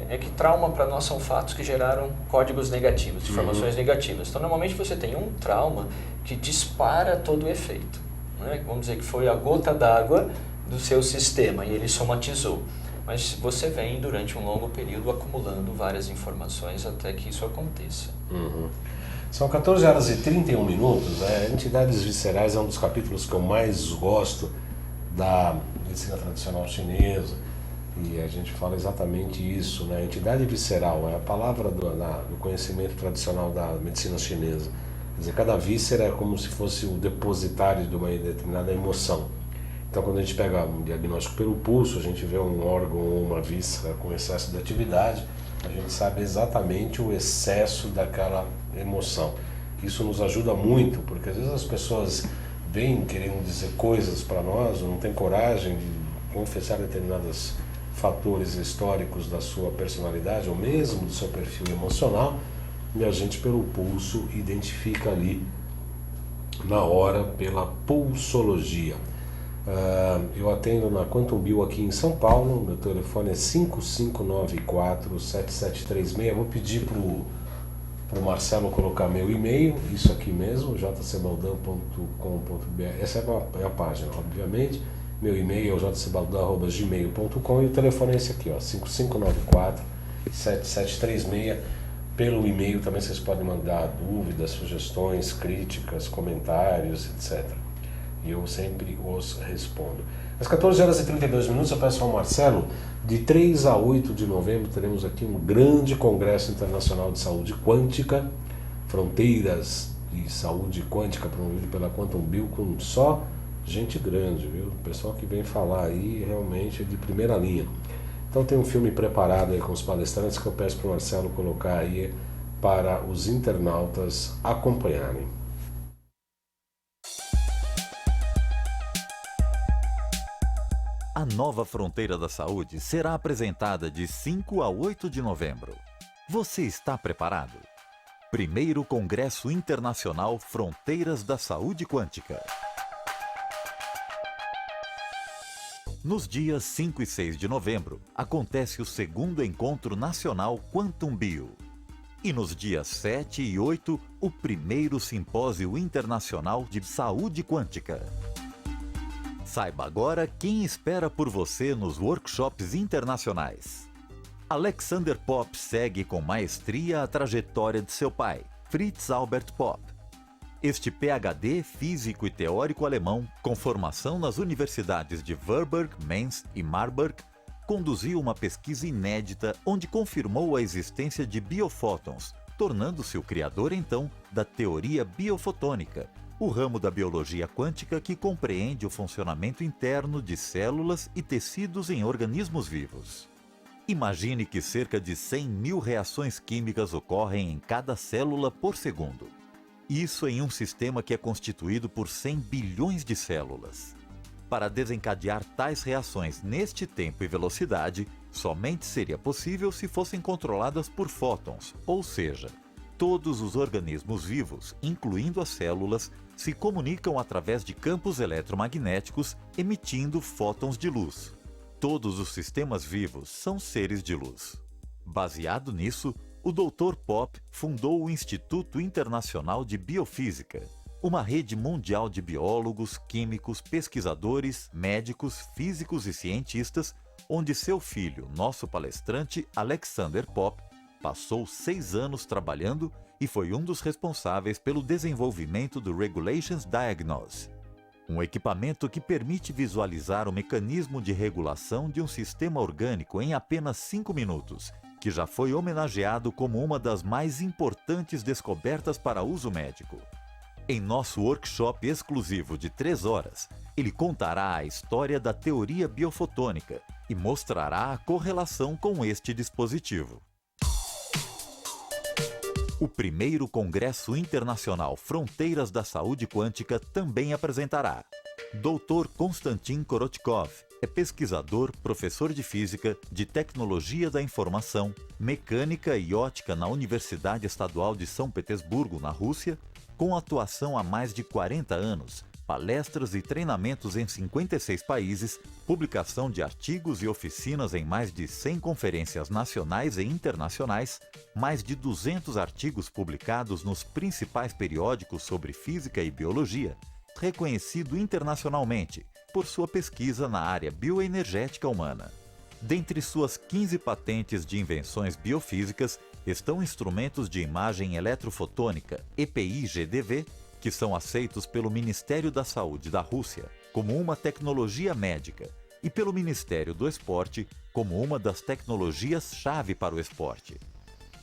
é que trauma para nós são fatos que geraram códigos negativos, informações negativas. Então, normalmente você tem um trauma que dispara todo o efeito, né? Vamos dizer que foi a gota d'água do seu sistema e ele somatizou. Mas você vem durante um longo período acumulando várias informações até que isso aconteça. São 14 horas e 31 minutos. Entidades viscerais é um dos capítulos que eu mais gosto da medicina tradicional chinesa, e a gente fala exatamente isso, né? Entidade visceral é a palavra do conhecimento tradicional da medicina chinesa. Quer dizer, cada víscera é como se fosse o depositário de uma determinada emoção. Então, quando a gente pega um diagnóstico pelo pulso, a gente vê um órgão ou uma víscera com excesso de atividade, a gente sabe exatamente o excesso daquela emoção. Isso nos ajuda muito, porque às vezes as pessoas vêm querendo dizer coisas para nós, ou não tem coragem de confessar determinados fatores históricos da sua personalidade, ou mesmo do seu perfil emocional, e a gente pelo pulso identifica ali na hora pela pulsologia. Eu atendo na Quantum Bio aqui em São Paulo, meu telefone é 5594-7736. Vou pedir para o Marcelo colocar meu e-mail, isso aqui mesmo, jcbaldão.com.br. Essa é a página, obviamente. Meu e-mail é o jcbaldão@gmail.com e o telefone é esse aqui, ó, 5594-7736. Pelo e-mail também vocês podem mandar dúvidas, sugestões, críticas, comentários, etc. E eu sempre os respondo. Às 14 horas e 32 minutos, eu peço ao Marcelo, de 3 a 8 de novembro, teremos aqui um grande congresso internacional de saúde quântica, fronteiras de saúde quântica, promovido pela Quantum Bio, com só gente grande, viu? O pessoal que vem falar aí realmente é de primeira linha. Então tem um filme preparado aí com os palestrantes que eu peço para o Marcelo colocar aí para os internautas acompanharem. A nova Fronteira da Saúde será apresentada de 5 a 8 de novembro. Você está preparado? Primeiro Congresso Internacional Fronteiras da Saúde Quântica. Nos dias 5 e 6 de novembro, acontece o segundo Encontro Nacional Quantum Bio. E nos dias 7 e 8, o primeiro Simpósio Internacional de Saúde Quântica. Saiba agora quem espera por você nos workshops internacionais. Alexander Popp segue com maestria a trajetória de seu pai, Fritz Albert Popp. Este PhD físico e teórico alemão, com formação nas universidades de Warburg, Mainz e Marburg, conduziu uma pesquisa inédita onde confirmou a existência de biofótons, tornando-se o criador então da teoria biofotônica, o ramo da biologia quântica que compreende o funcionamento interno de células e tecidos em organismos vivos. Imagine que cerca de 100 mil reações químicas ocorrem em cada célula por segundo. Isso em um sistema que é constituído por 100 bilhões de células. Para desencadear tais reações neste tempo e velocidade, somente seria possível se fossem controladas por fótons, ou seja, todos os organismos vivos, incluindo as células, se comunicam através de campos eletromagnéticos emitindo fótons de luz. Todos os sistemas vivos são seres de luz. Baseado nisso, o Dr. Popp fundou o Instituto Internacional de Biofísica, uma rede mundial de biólogos, químicos, pesquisadores, médicos, físicos e cientistas, onde seu filho, nosso palestrante Alexander Popp, passou 6 anos trabalhando e foi um dos responsáveis pelo desenvolvimento do Regulations Diagnose, um equipamento que permite visualizar o mecanismo de regulação de um sistema orgânico em apenas 5 minutos, que já foi homenageado como uma das mais importantes descobertas para uso médico. Em nosso workshop exclusivo de 3 horas, ele contará a história da teoria biofotônica e mostrará a correlação com este dispositivo. O primeiro Congresso Internacional Fronteiras da Saúde Quântica também apresentará. Dr. Konstantin Korotkov é pesquisador, professor de Física, de Tecnologia da Informação, Mecânica e Ótica na Universidade Estadual de São Petersburgo, na Rússia, com atuação há mais de 40 anos, palestras e treinamentos em 56 países, publicação de artigos e oficinas em mais de 100 conferências nacionais e internacionais, mais de 200 artigos publicados nos principais periódicos sobre física e biologia, reconhecido internacionalmente por sua pesquisa na área bioenergética humana. Dentre suas 15 patentes de invenções biofísicas estão instrumentos de imagem eletrofotônica EPI-GDV, que são aceitos pelo Ministério da Saúde da Rússia como uma tecnologia médica e pelo Ministério do Esporte como uma das tecnologias-chave para o esporte.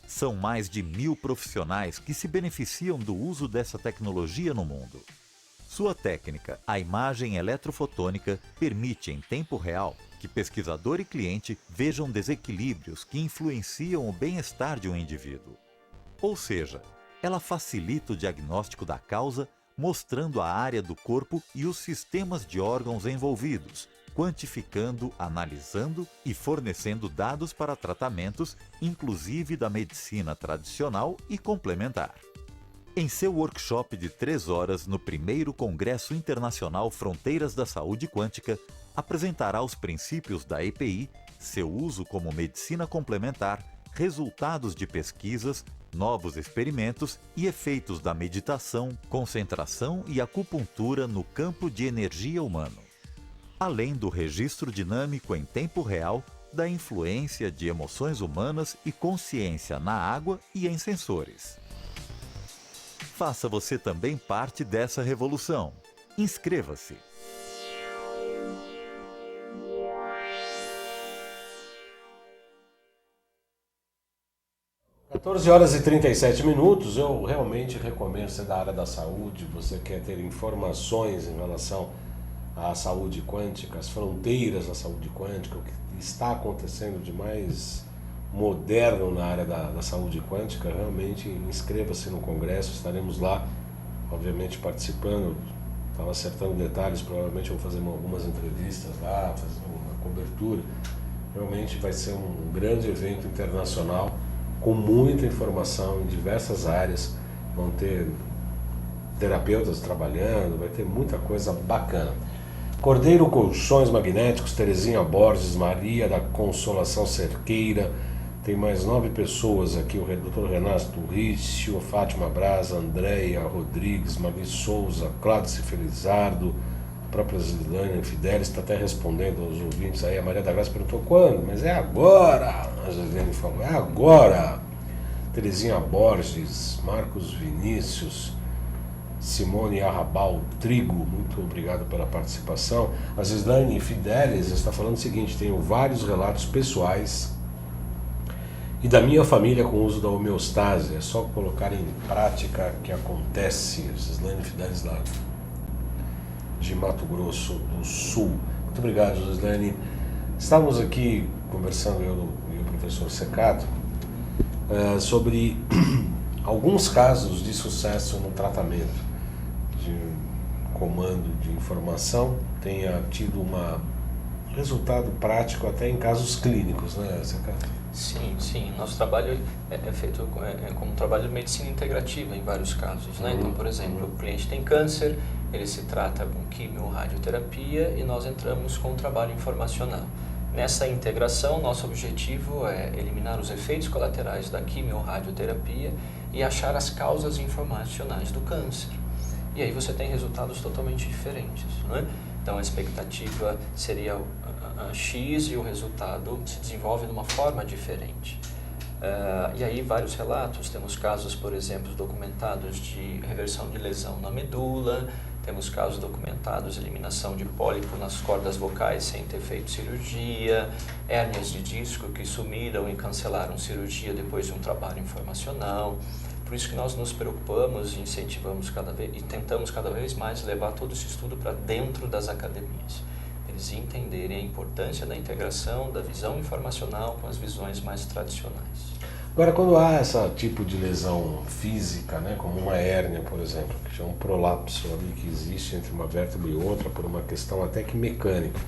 São mais de 1.000 profissionais que se beneficiam do uso dessa tecnologia no mundo. Sua técnica, a imagem eletrofotônica, permite em tempo real que pesquisador e cliente vejam desequilíbrios que influenciam o bem-estar de um indivíduo. Ou seja, ela facilita o diagnóstico da causa, mostrando a área do corpo e os sistemas de órgãos envolvidos, quantificando, analisando e fornecendo dados para tratamentos, inclusive da medicina tradicional e complementar. Em seu workshop de 3 horas no primeiro Congresso Internacional Fronteiras da Saúde Quântica, apresentará os princípios da EPI, seu uso como medicina complementar, resultados de pesquisas, novos experimentos e efeitos da meditação, concentração e acupuntura no campo de energia humano. Além do registro dinâmico em tempo real da influência de emoções humanas e consciência na água e em sensores. Faça você também parte dessa revolução. Inscreva-se! Às 14h37, eu realmente recomendo ser da área da saúde, você quer ter informações em relação à saúde quântica, as fronteiras da saúde quântica, o que está acontecendo de mais moderno na área da saúde quântica, realmente inscreva-se no congresso, estaremos lá, obviamente participando, estava acertando detalhes, provavelmente eu vou fazer algumas entrevistas lá, fazer uma cobertura, realmente vai ser um grande evento internacional, com muita informação em diversas áreas, vão ter terapeutas trabalhando, vai ter muita coisa bacana. Cordeiro Colchões Magnéticos, Terezinha Borges, Maria da Consolação Cerqueira, tem mais 9 pessoas aqui, o Dr. Renato Rício, Fátima Braz, Andréia Rodrigues, Mavi Souza, Cláudio Felizardo, a própria Zilânia Fidelis está até respondendo aos ouvintes aí. A Maria da Graça perguntou quando, mas é agora. A Zilânia falou, é agora. Terezinha Borges, Marcos Vinícius, Simone Arrabal Trigo, muito obrigado pela participação. A Zilânia Fidelis está falando o seguinte: tenho vários relatos pessoais e da minha família com o uso da homeostase. É só colocar em prática que acontece. Zilânia Fidelis lá de Mato Grosso do Sul. Muito obrigado, Gislene. Estávamos aqui conversando, eu e o professor Secato, sobre alguns casos de sucesso no tratamento de comando de informação, tenha tido um resultado prático até em casos clínicos, né, Secato? Sim. Nosso trabalho é feito como um trabalho de medicina integrativa em vários casos, né? Então, por exemplo, o cliente tem câncer, ele se trata com quimio-radioterapia e nós entramos com um trabalho informacional. Nessa integração, nosso objetivo é eliminar os efeitos colaterais da quimio-radioterapia e achar as causas informacionais do câncer. E aí você tem resultados totalmente diferentes, né? Então a expectativa seria X e o resultado se desenvolve de uma forma diferente. E aí vários relatos, temos casos, por exemplo, documentados de reversão de lesão na medula, temos casos documentados de eliminação de pólipo nas cordas vocais sem ter feito cirurgia, hérnias de disco que sumiram e cancelaram cirurgia depois de um trabalho informacional. Por isso que nós nos preocupamos e incentivamos e tentamos cada vez mais levar todo esse estudo para dentro das academias. Eles entenderem a importância da integração da visão informacional com as visões mais tradicionais. Agora, quando há esse tipo de lesão física, né, como uma hérnia, por exemplo, que é um prolapso ali que existe entre uma vértebra e outra por uma questão até que mecânica.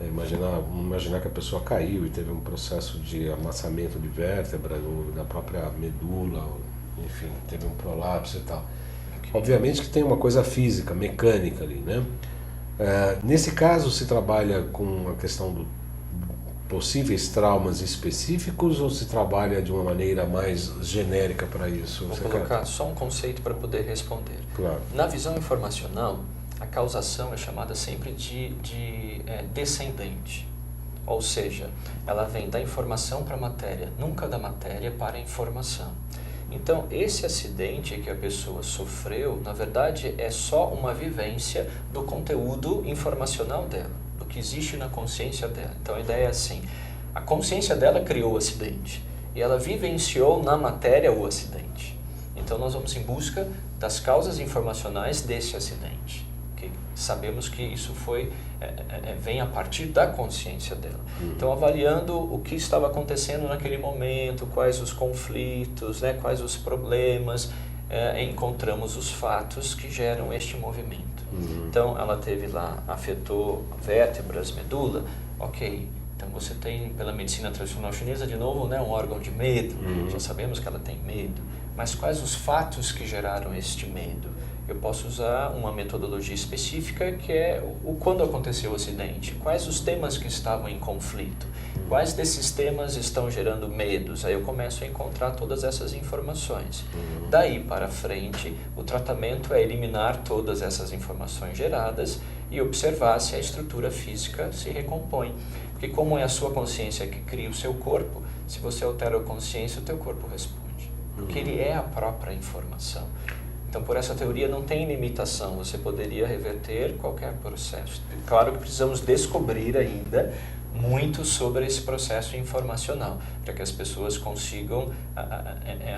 Imaginar que a pessoa caiu e teve um processo de amassamento de vértebra da própria medula, enfim, teve um prolapso e tal. Okay. Obviamente que tem uma coisa física, mecânica ali, né? Nesse caso, se trabalha com a questão do possíveis traumas específicos ou se trabalha de uma maneira mais genérica para isso? Vou colocar só um conceito para poder responder. Claro. Na visão informacional, a causação é chamada sempre de descendente. Ou seja, ela vem da informação para a matéria, nunca da matéria para a informação. Então, esse acidente que a pessoa sofreu, na verdade, é só uma vivência do conteúdo informacional dela, do que existe na consciência dela. Então, a ideia é assim, a consciência dela criou o acidente e ela vivenciou na matéria o acidente. Então, nós vamos em busca das causas informacionais desse acidente. Okay? Sabemos que isso vem a partir da consciência dela. Então, avaliando o que estava acontecendo naquele momento, quais os conflitos, né, quais os problemas, encontramos os fatos que geram este movimento. Então, ela teve lá, afetou vértebras, medula, ok. Então, você tem, pela medicina tradicional chinesa, de novo, né, um órgão de medo. Já sabemos que ela tem medo. Mas quais os fatos que geraram este medo? Eu posso usar uma metodologia específica que é quando aconteceu o acidente, quais os temas que estavam em conflito, quais desses temas estão gerando medos. Aí eu começo a encontrar todas essas informações. Daí para frente, o tratamento é eliminar todas essas informações geradas e observar se a estrutura física se recompõe. Porque como é a sua consciência que cria o seu corpo, se você altera a consciência, o teu corpo responde. Porque ele é a própria informação. Então, por essa teoria, não tem limitação, você poderia reverter qualquer processo. Claro que precisamos descobrir ainda muito sobre esse processo informacional, para que as pessoas consigam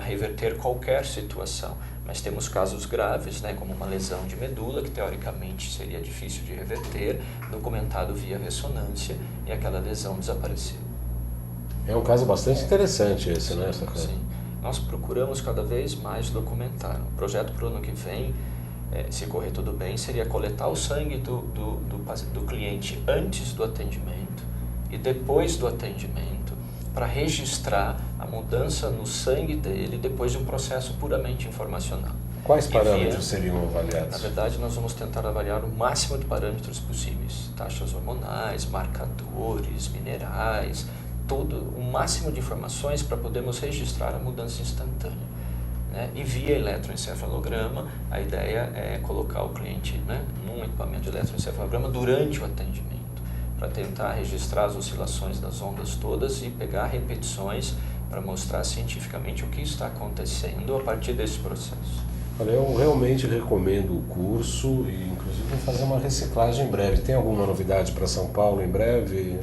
reverter qualquer situação. Mas temos casos graves, né, como uma lesão de medula, que teoricamente seria difícil de reverter, documentado via ressonância, e aquela lesão desapareceu. É um caso bastante interessante esse, né? Sim. Nós procuramos cada vez mais documentar. O projeto para o ano que vem, se correr tudo bem, seria coletar o sangue do cliente antes do atendimento e depois do atendimento, para registrar a mudança no sangue dele depois de um processo puramente informacional. Quais parâmetros seriam avaliados? Na verdade, nós vamos tentar avaliar o máximo de parâmetros possíveis. Taxas hormonais, marcadores, minerais, o máximo de informações para podermos registrar a mudança instantânea. Né? E via eletroencefalograma, a ideia é colocar o cliente, né, num equipamento de eletroencefalograma durante o atendimento, para tentar registrar as oscilações das ondas todas e pegar repetições para mostrar cientificamente o que está acontecendo a partir desse processo. Olha, eu realmente recomendo o curso e inclusive vou fazer uma reciclagem em breve. Tem alguma novidade para São Paulo em breve?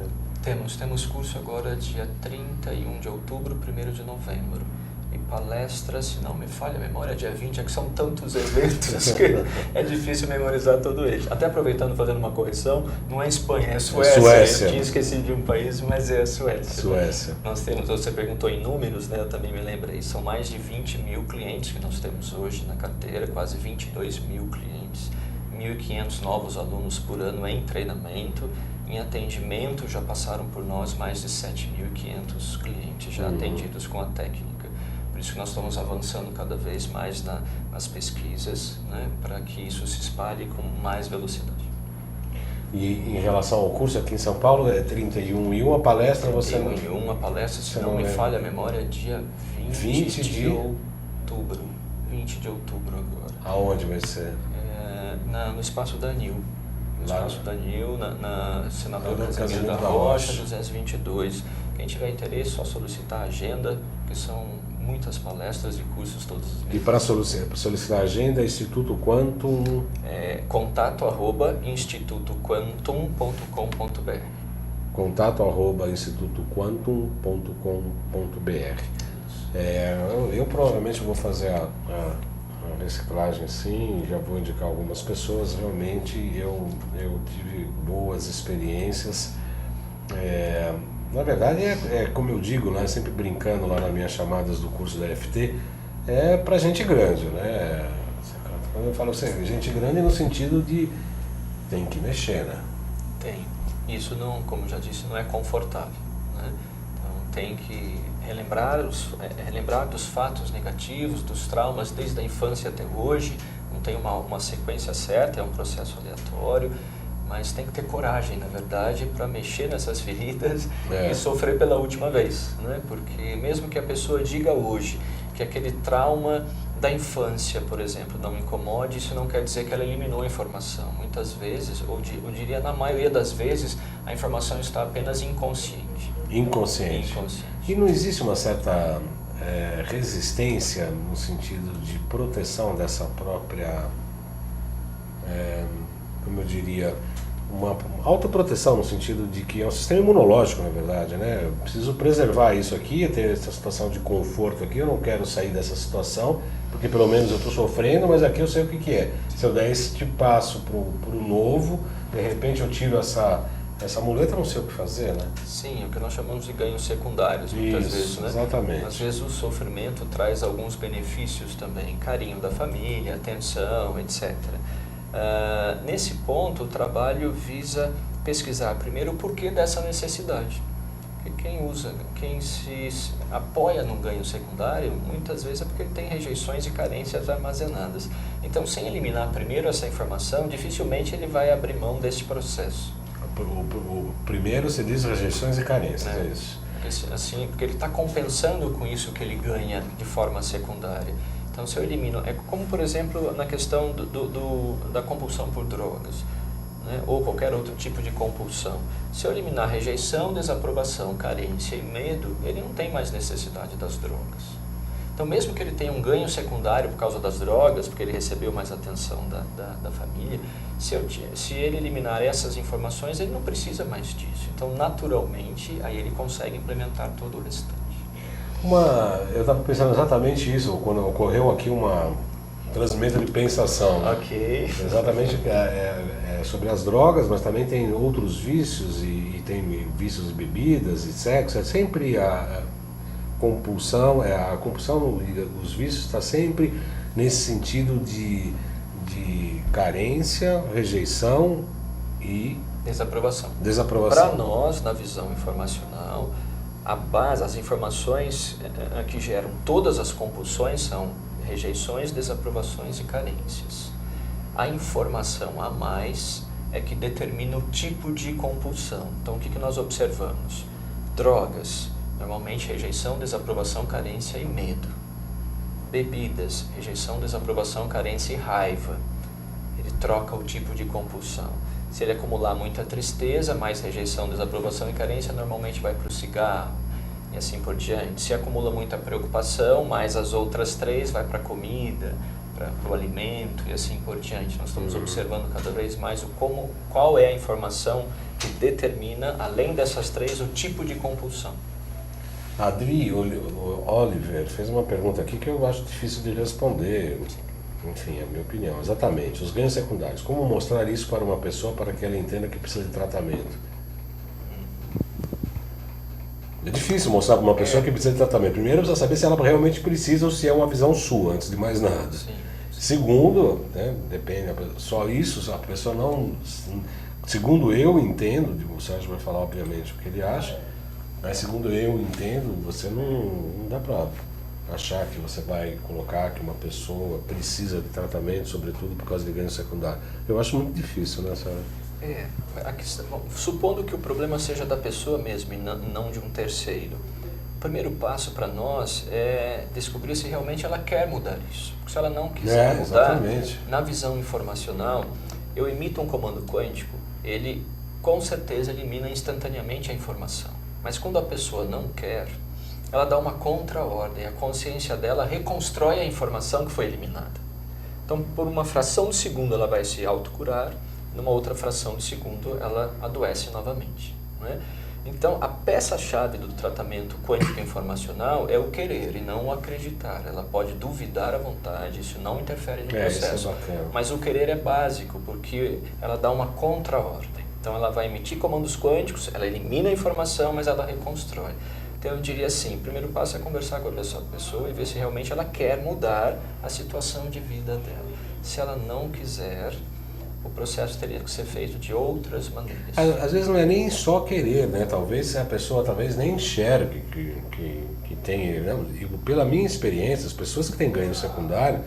Temos curso agora dia 31 de outubro, 1º de novembro. E palestra, se não me falha a memória, dia 20, é que são tantos eventos que é difícil memorizar todo ele. Até aproveitando, fazendo uma correção, não é Espanha, é Suécia. Eu tinha esquecido de um país, mas é a Suécia. Suécia. Né? Nós temos, você perguntou em números, né? Eu também me lembrei, são mais de 20 mil clientes que nós temos hoje na carteira, quase 22 mil clientes, 1.500 novos alunos por ano em treinamento. Em atendimento, já passaram por nós mais de 7.500 clientes já atendidos com a técnica. Por isso que nós estamos avançando cada vez mais nas pesquisas, né, para que isso se espalhe com mais velocidade. E em relação ao curso aqui em São Paulo, é 31 e uma palestra você... 31 uma palestra, se não me falha a memória, é dia 20 de outubro. 20 de outubro agora. Aonde vai ser? No Espaço da ANIL. No Espaço da ANIL, na Senador Casimiro da Rocha, 222. Quem tiver interesse, só solicitar a agenda, que são muitas palestras e cursos todos os meses. E para solicitar a agenda, Instituto Quantum... contato@institutoquantum.com.br contato@institutoquantum.com.br. Eu provavelmente vou fazer a reciclagem sim, já vou indicar algumas pessoas. Realmente eu tive boas experiências. Na verdade como eu digo, né, sempre brincando lá nas minhas chamadas do curso da FT, é pra gente grande, né? Quando eu falo assim, gente grande no sentido de tem que mexer, né? Tem. Isso não, como já disse, não é confortável, né? Então tem que relembrar dos fatos negativos, dos traumas desde a infância até hoje. Não tem uma sequência certa, é um processo aleatório, mas tem que ter coragem, na verdade, para mexer nessas feridas e sofrer pela última vez, né? Porque mesmo que a pessoa diga hoje que aquele trauma da infância, por exemplo, não incomode, isso não quer dizer que ela eliminou a informação. Muitas vezes, ou eu diria na maioria das vezes, a informação está apenas inconsciente. Inconsciente. E não existe uma certa resistência no sentido de proteção dessa própria, como eu diria, uma autoproteção no sentido de que é um sistema imunológico, na verdade, né? Eu preciso preservar isso aqui, ter essa situação de conforto aqui, eu não quero sair dessa situação, porque pelo menos eu estou sofrendo, mas aqui eu sei o que é. Se eu der esse passo pro novo, de repente eu tiro essa muleta, eu não sei o que fazer, né? Sim, é o que nós chamamos de ganhos secundários, muitas vezes, né? Exatamente. Às vezes o sofrimento traz alguns benefícios também, carinho da família, atenção, etc. Nesse ponto, o trabalho visa pesquisar primeiro o porquê dessa necessidade. Porque quem se apoia no ganho secundário, muitas vezes é porque ele tem rejeições e carências armazenadas. Então, sem eliminar primeiro essa informação, dificilmente ele vai abrir mão desse processo. O primeiro se diz rejeições e carências, é isso? Assim, porque ele está compensando com isso que ele ganha de forma secundária. Então, se eu elimino, é como, por exemplo, na questão da compulsão por drogas, né? Ou qualquer outro tipo de compulsão. Se eu eliminar rejeição, desaprovação, carência e medo, ele não tem mais necessidade das drogas. Então, mesmo que ele tenha um ganho secundário por causa das drogas, porque ele recebeu mais atenção da família, se ele eliminar essas informações, ele não precisa mais disso. Então, naturalmente, aí ele consegue implementar todo o restante. Eu estava pensando exatamente isso, quando ocorreu aqui um transmento de pensação. Ok. Exatamente sobre as drogas, mas também tem outros vícios, e tem vícios de bebidas e sexo. É sempre a compulsão, os vícios está sempre nesse sentido de carência, rejeição e desaprovação. Desaprovação. Para nós, na visão informacional, a base, as informações que geram todas as compulsões são rejeições, desaprovações e carências. A informação a mais é que determina o tipo de compulsão. Então, o que nós observamos? Drogas, normalmente rejeição, desaprovação, carência e medo. Bebidas, rejeição, desaprovação, carência e raiva. Ele troca o tipo de compulsão. Se ele acumular muita tristeza, mais rejeição, desaprovação e carência, normalmente vai para o cigarro e assim por diante. Se acumula muita preocupação, mais as outras três vai para a comida, para o alimento e assim por diante. Nós estamos observando cada vez mais qual é a informação que determina, além dessas três, o tipo de compulsão. Adri Oliver fez uma pergunta aqui que eu acho difícil de responder. Enfim, é a minha opinião. Exatamente. Os ganhos secundários. Como mostrar isso para uma pessoa para que ela entenda que precisa de tratamento? É difícil mostrar para uma pessoa que precisa de tratamento. Primeiro, precisa saber se ela realmente precisa ou se é uma visão sua, antes de mais nada. Sim. Segundo, né, depende, só isso, a pessoa não... Segundo eu entendo, o Sérgio vai falar obviamente o que ele acha, mas segundo eu entendo, você não dá para achar que você vai colocar que uma pessoa precisa de tratamento, sobretudo por causa de ganho secundário. Eu acho muito difícil, né, Sérgio? Supondo que o problema seja da pessoa mesmo e não de um terceiro, o primeiro passo para nós é descobrir se realmente ela quer mudar isso. Porque se ela não quiser mudar, na visão informacional, eu emito um comando quântico, ele com certeza elimina instantaneamente a informação. Mas quando a pessoa não quer, ela dá uma contra-ordem, a consciência dela reconstrói a informação que foi eliminada. Então, por uma fração de segundo ela vai se autocurar, numa outra fração de segundo ela adoece novamente, né? Então, a peça-chave do tratamento quântico informacional é o querer e não o acreditar. Ela pode duvidar à vontade, isso não interfere no processo. Isso é bacana. Mas o querer é básico, porque ela dá uma contra-ordem. Então, ela vai emitir comandos quânticos, ela elimina a informação, mas ela reconstrói. Então, eu diria assim, o primeiro passo é conversar com a pessoa e ver se realmente ela quer mudar a situação de vida dela. Se ela não quiser, o processo teria que ser feito de outras maneiras. Às vezes não é nem só querer, né? Talvez a pessoa nem enxergue que tem... Né? E pela minha experiência, as pessoas que têm ganho secundário,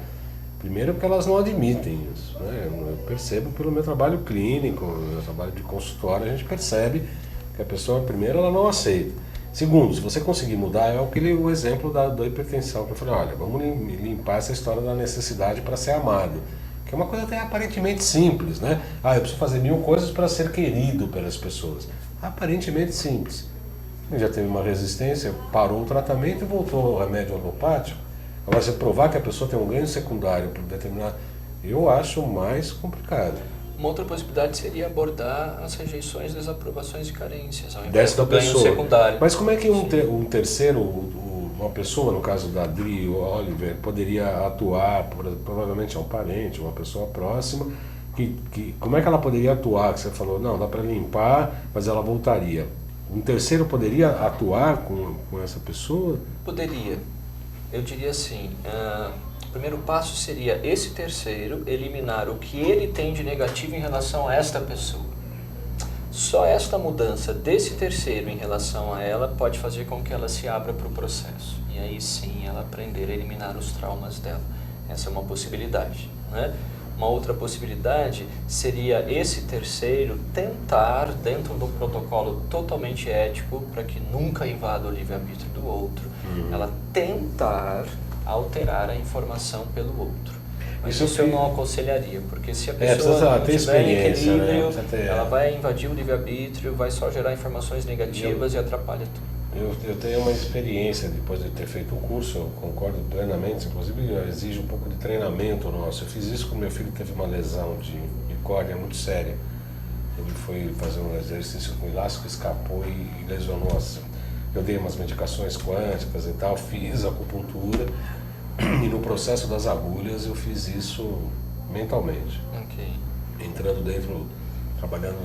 primeiro porque elas não admitem isso, né? Eu percebo pelo meu trabalho clínico, meu trabalho de consultório, a gente percebe que a pessoa, primeiro, ela não aceita. Segundo, se você conseguir mudar, é o exemplo da hipertensão, que eu falei, olha, vamos limpar essa história da necessidade para ser amado. Que é uma coisa até aparentemente simples, né? Eu preciso fazer 1000 coisas para ser querido pelas pessoas. Aparentemente simples. Ele já teve uma resistência, parou o tratamento e voltou ao remédio alopático. Agora, você provar que a pessoa tem um ganho secundário por determinado... Eu acho mais complicado. Uma outra possibilidade seria abordar as rejeições, desaprovações e carências, ao invés Dessa do ganho pessoa. secundário. Mas como é que um terceiro, uma pessoa, no caso da Adri Oliver, poderia atuar, provavelmente é um parente, uma pessoa próxima, como é que ela poderia atuar? Que você falou, não, dá para limpar, mas ela voltaria. Um terceiro poderia atuar com essa pessoa? Poderia. Eu diria assim, o primeiro passo seria esse terceiro eliminar o que ele tem de negativo em relação a esta pessoa. Só esta mudança desse terceiro em relação a ela pode fazer com que ela se abra para o processo. E aí sim ela aprender a eliminar os traumas dela. Essa é uma possibilidade, né? Uma outra possibilidade seria esse terceiro tentar, dentro do protocolo totalmente ético, para que nunca invada o livre-arbítrio do outro, ela tentar alterar a informação pelo outro. Mas isso eu não aconselharia, porque se a pessoa não tiver em equilíbrio, né? Ela vai invadir o livre-arbítrio, vai só gerar informações negativas e atrapalha tudo. Eu tenho uma experiência, depois de ter feito o curso, eu concordo plenamente, inclusive exige um pouco de treinamento nosso. Eu fiz isso quando meu filho teve uma lesão de córnea muito séria. Ele foi fazer um exercício com elástico, escapou e lesionou assim. Eu dei umas medicações quânticas e tal, fiz acupuntura e no processo das agulhas eu fiz isso mentalmente. Okay. Entrando dentro,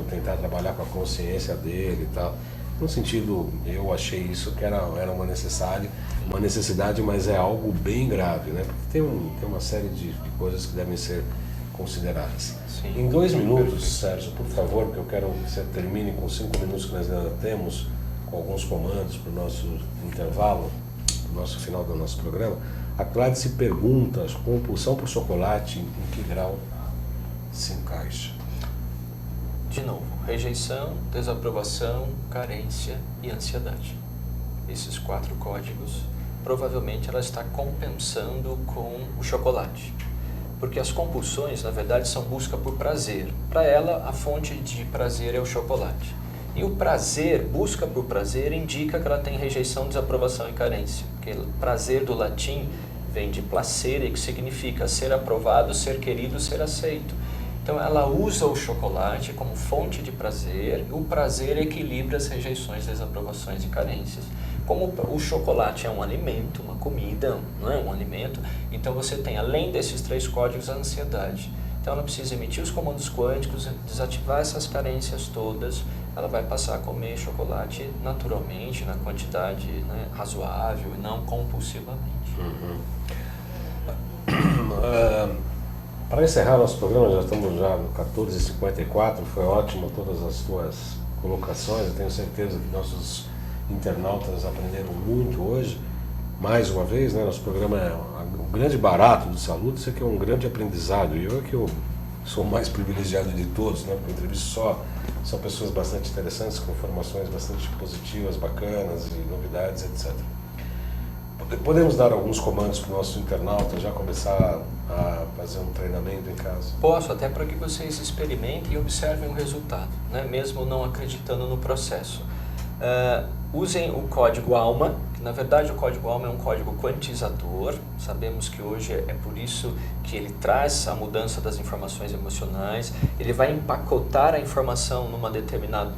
tentar trabalhar com a consciência dele e tal. No sentido, eu achei isso que era uma necessidade, mas é algo bem grave, né? Porque tem uma série de coisas que devem ser consideradas. Sim. Em 2 minutos, Sérgio, por favor, porque eu quero que você termine com 5 minutos que nós ainda temos, com alguns comandos para o nosso intervalo, para o nosso final do nosso programa. A Cláudia se pergunta, compulsão por chocolate, em que grau se encaixa? De novo, rejeição, desaprovação, carência e ansiedade. Esses 4 códigos, provavelmente ela está compensando com o chocolate. Porque as compulsões, na verdade, são busca por prazer. Para ela, a fonte de prazer é o chocolate. E o prazer, busca por prazer, indica que ela tem rejeição, desaprovação e carência. Porque prazer do latim vem de placere, que significa ser aprovado, ser querido, ser aceito. Então ela usa o chocolate como fonte de prazer, e o prazer equilibra as rejeições, desaprovações e carências. Como o chocolate é um alimento, uma comida, não é um alimento, então você tem, além desses 3 códigos, a ansiedade. Então ela precisa emitir os comandos quânticos, desativar essas carências todas, ela vai passar a comer chocolate naturalmente, na quantidade, né, razoável e não compulsivamente. Para encerrar nosso programa, já estamos no 14h54, foi ótimo todas as tuas colocações, eu tenho certeza que nossos internautas aprenderam muito hoje. Mais uma vez, né, nosso programa é um grande barato do Saluto, isso aqui é um grande aprendizado, e eu é que eu sou o mais privilegiado de todos, né, porque eu entrevisto são pessoas bastante interessantes, com informações bastante positivas, bacanas e novidades, etc. Podemos dar alguns comandos para o nosso internauta, já começar a fazer um treinamento em casa? Posso, até para que vocês experimentem e observem o resultado, né? Mesmo não acreditando no processo. Usem o código ALMA, que na verdade o código ALMA é um código quantizador. Sabemos que hoje é por isso que ele traz a mudança das informações emocionais. Ele vai empacotar a informação de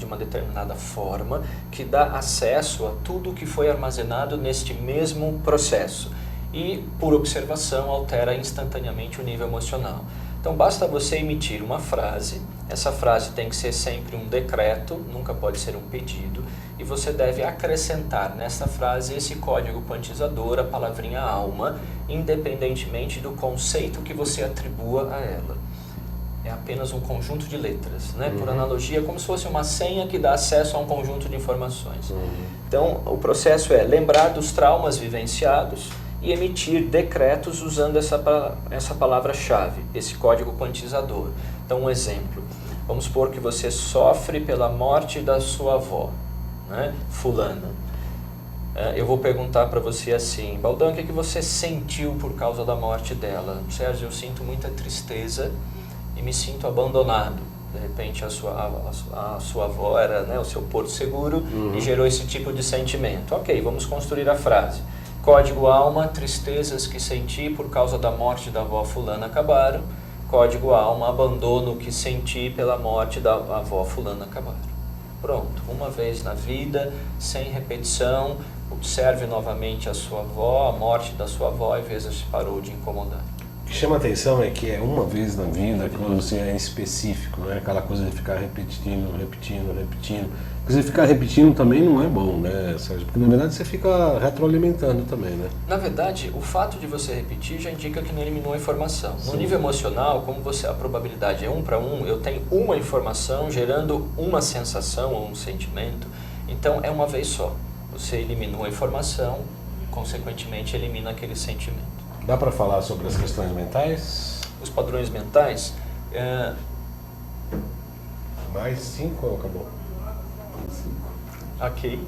uma determinada forma, que dá acesso a tudo que foi armazenado neste mesmo processo. E, por observação, altera instantaneamente o nível emocional. Então, basta você emitir uma frase. Essa frase tem que ser sempre um decreto, nunca pode ser um pedido. E você deve acrescentar nessa frase esse código quantizador, a palavrinha alma, independentemente do conceito que você atribua a ela. É apenas um conjunto de letras, né? Por analogia, como se fosse uma senha que dá acesso a um conjunto de informações. Então, o processo é lembrar dos traumas vivenciados e emitir decretos usando essa palavra-chave, esse código quantizador. Então, um exemplo. Vamos supor que você sofre pela morte da sua avó, né? Fulana. Eu vou perguntar para você assim, Baldão, o que você sentiu por causa da morte dela? Sérgio, eu sinto muita tristeza e me sinto abandonado. De repente a sua avó era, né, o seu porto seguro e gerou esse tipo de sentimento. Ok, vamos construir a frase. Código alma, tristezas que senti por causa da morte da avó fulana acabaram. Código alma, abandono que senti pela morte da avó fulana acabaram. Pronto, uma vez na vida, sem repetição, observe novamente a sua avó, a morte da sua avó e veja se parou de incomodar. O que chama atenção é que é uma vez na vida, quando você é específico, não é aquela coisa de ficar repetindo. Porque você ficar repetindo também não é bom, né, Sérgio? Porque na verdade você fica retroalimentando também, né? Na verdade, o fato de você repetir já indica que não eliminou a informação. No nível emocional, como a probabilidade é 1 para 1, eu tenho uma informação gerando uma sensação ou um sentimento, então é uma vez só. Você eliminou a informação, consequentemente elimina aquele sentimento. Dá para falar sobre as questões mentais? Os padrões mentais... Mais 5 ou acabou? Ok.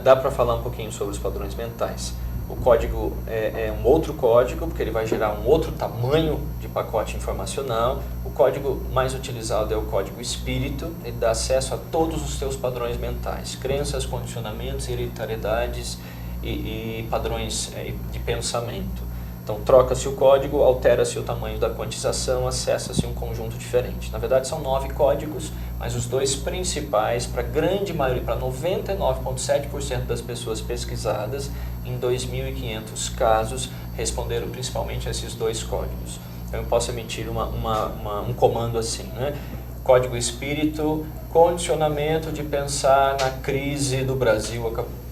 Dá para falar um pouquinho sobre os padrões mentais. O código é um outro código, porque ele vai gerar um outro tamanho de pacote informacional. O código mais utilizado é o código espírito. Ele dá acesso a todos os seus padrões mentais. Crenças, condicionamentos, hereditariedades e padrões de pensamento. Então, troca-se o código, altera-se o tamanho da quantização, acessa-se um conjunto diferente. Na verdade, são 9 códigos, mas os dois principais, para a grande maioria, para 99,7% das pessoas pesquisadas, em 2.500 casos, responderam principalmente a esses 2 códigos. Então, eu posso emitir um comando assim, né? Código espírito, condicionamento de pensar na crise do Brasil acabou.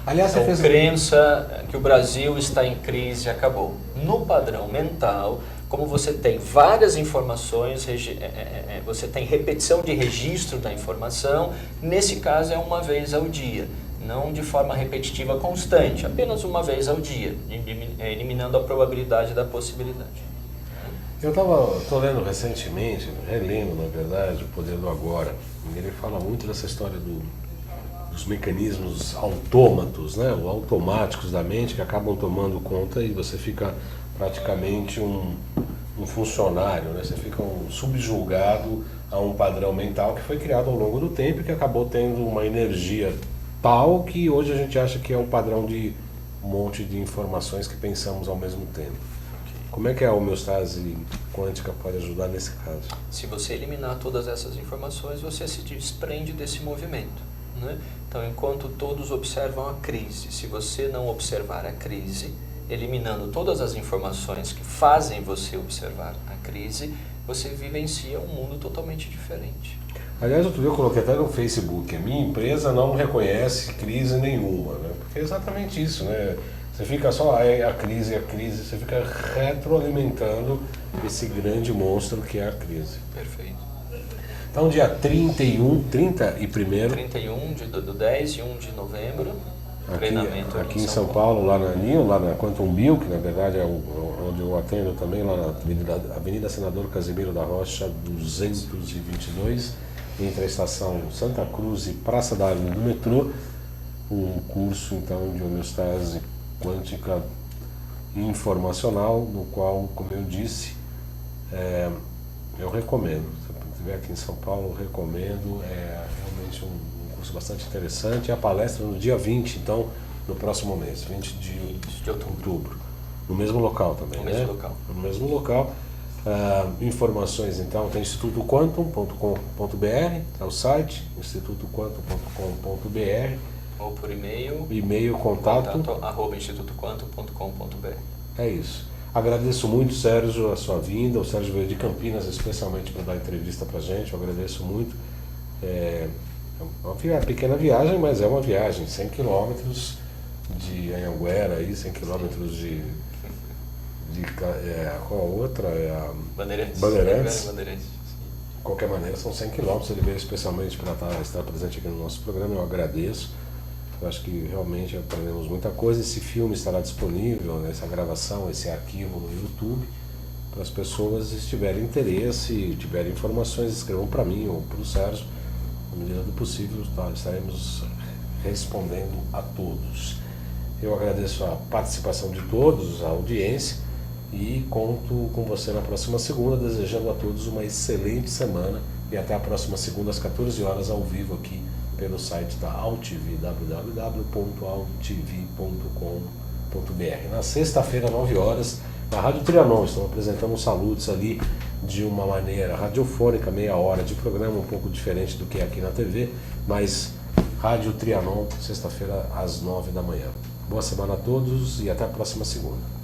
Aliás, então, crença que o Brasil está em crise acabou. No padrão mental, como você tem várias informações, você tem repetição de registro da informação, nesse caso é uma vez ao dia, não de forma repetitiva constante, apenas uma vez ao dia, eliminando a probabilidade da possibilidade. Eu estou lendo recentemente, relendo na verdade, O Poder do Agora, e ele fala muito dessa história dos mecanismos autômatos, né, ou automáticos da mente que acabam tomando conta e você fica praticamente um funcionário, né, você fica subjugado a um padrão mental que foi criado ao longo do tempo e que acabou tendo uma energia tal que hoje a gente acha que é um padrão de um monte de informações que pensamos ao mesmo tempo. Como é que a homeostase quântica pode ajudar nesse caso? Se você eliminar todas essas informações, você se desprende desse movimento, né? Então, enquanto todos observam a crise, se você não observar a crise, eliminando todas as informações que fazem você observar a crise, você vivencia um mundo totalmente diferente. Aliás, outro dia eu coloquei até no Facebook, a minha empresa não reconhece crise nenhuma, né? Porque é exatamente isso, né? Você fica só a crise, você fica retroalimentando esse grande monstro que é a crise. Perfeito. Então, dia 31 do 10 e 1 de novembro, treinamento aqui em São Paulo, lá na NIO, lá na Quantum Bill, que na verdade é onde eu atendo também, lá na Avenida Senador Casimiro da Rocha, 222, entre a estação Santa Cruz e Praça da Árvore do metrô, um curso então de homeostase quântica informacional, no qual, como eu disse, eu recomendo. Se estiver aqui em São Paulo, eu recomendo. É realmente um curso fluxo bastante interessante. E a palestra no dia 20, então, no próximo mês, 20 de outubro. No mesmo local também, No né? mesmo local. No mesmo local. Informações, então, tem institutoquantum.com.br, é o site, institutoquantum.com.br. Ou por e-mail. E-mail, contato. @institutoquantum.com.br. É isso. Agradeço muito, Sérgio, a sua vinda. O Sérgio veio de Campinas especialmente para dar entrevista para a gente. Eu agradeço muito. É uma pequena viagem, mas é uma viagem. 100 quilômetros de Anhanguera, aí, 100 quilômetros de qual a outra? É a Bandeirantes. Bandeirantes. Bandeirantes. De qualquer maneira, são 100 quilômetros. Ele veio especialmente para estar presente aqui no nosso programa. Eu agradeço. Eu acho que realmente aprendemos muita coisa. Esse filme estará disponível, essa gravação, esse arquivo no YouTube, para as pessoas que tiverem interesse, tiverem informações, escrevam para mim ou para o Sérgio. Na medida do possível, estaremos respondendo a todos. Eu agradeço a participação de todos, a audiência, e conto com você na próxima segunda, desejando a todos uma excelente semana e até a próxima segunda às 14 horas ao vivo aqui pelo site da AltV, www.altv.com.br. Na sexta-feira, 9 horas, na Rádio Trianon, estamos apresentando os salutos ali de uma maneira radiofônica, meia hora de programa, um pouco diferente do que é aqui na TV, mas Rádio Trianon, sexta-feira às 9 da manhã. Boa semana a todos e até a próxima segunda.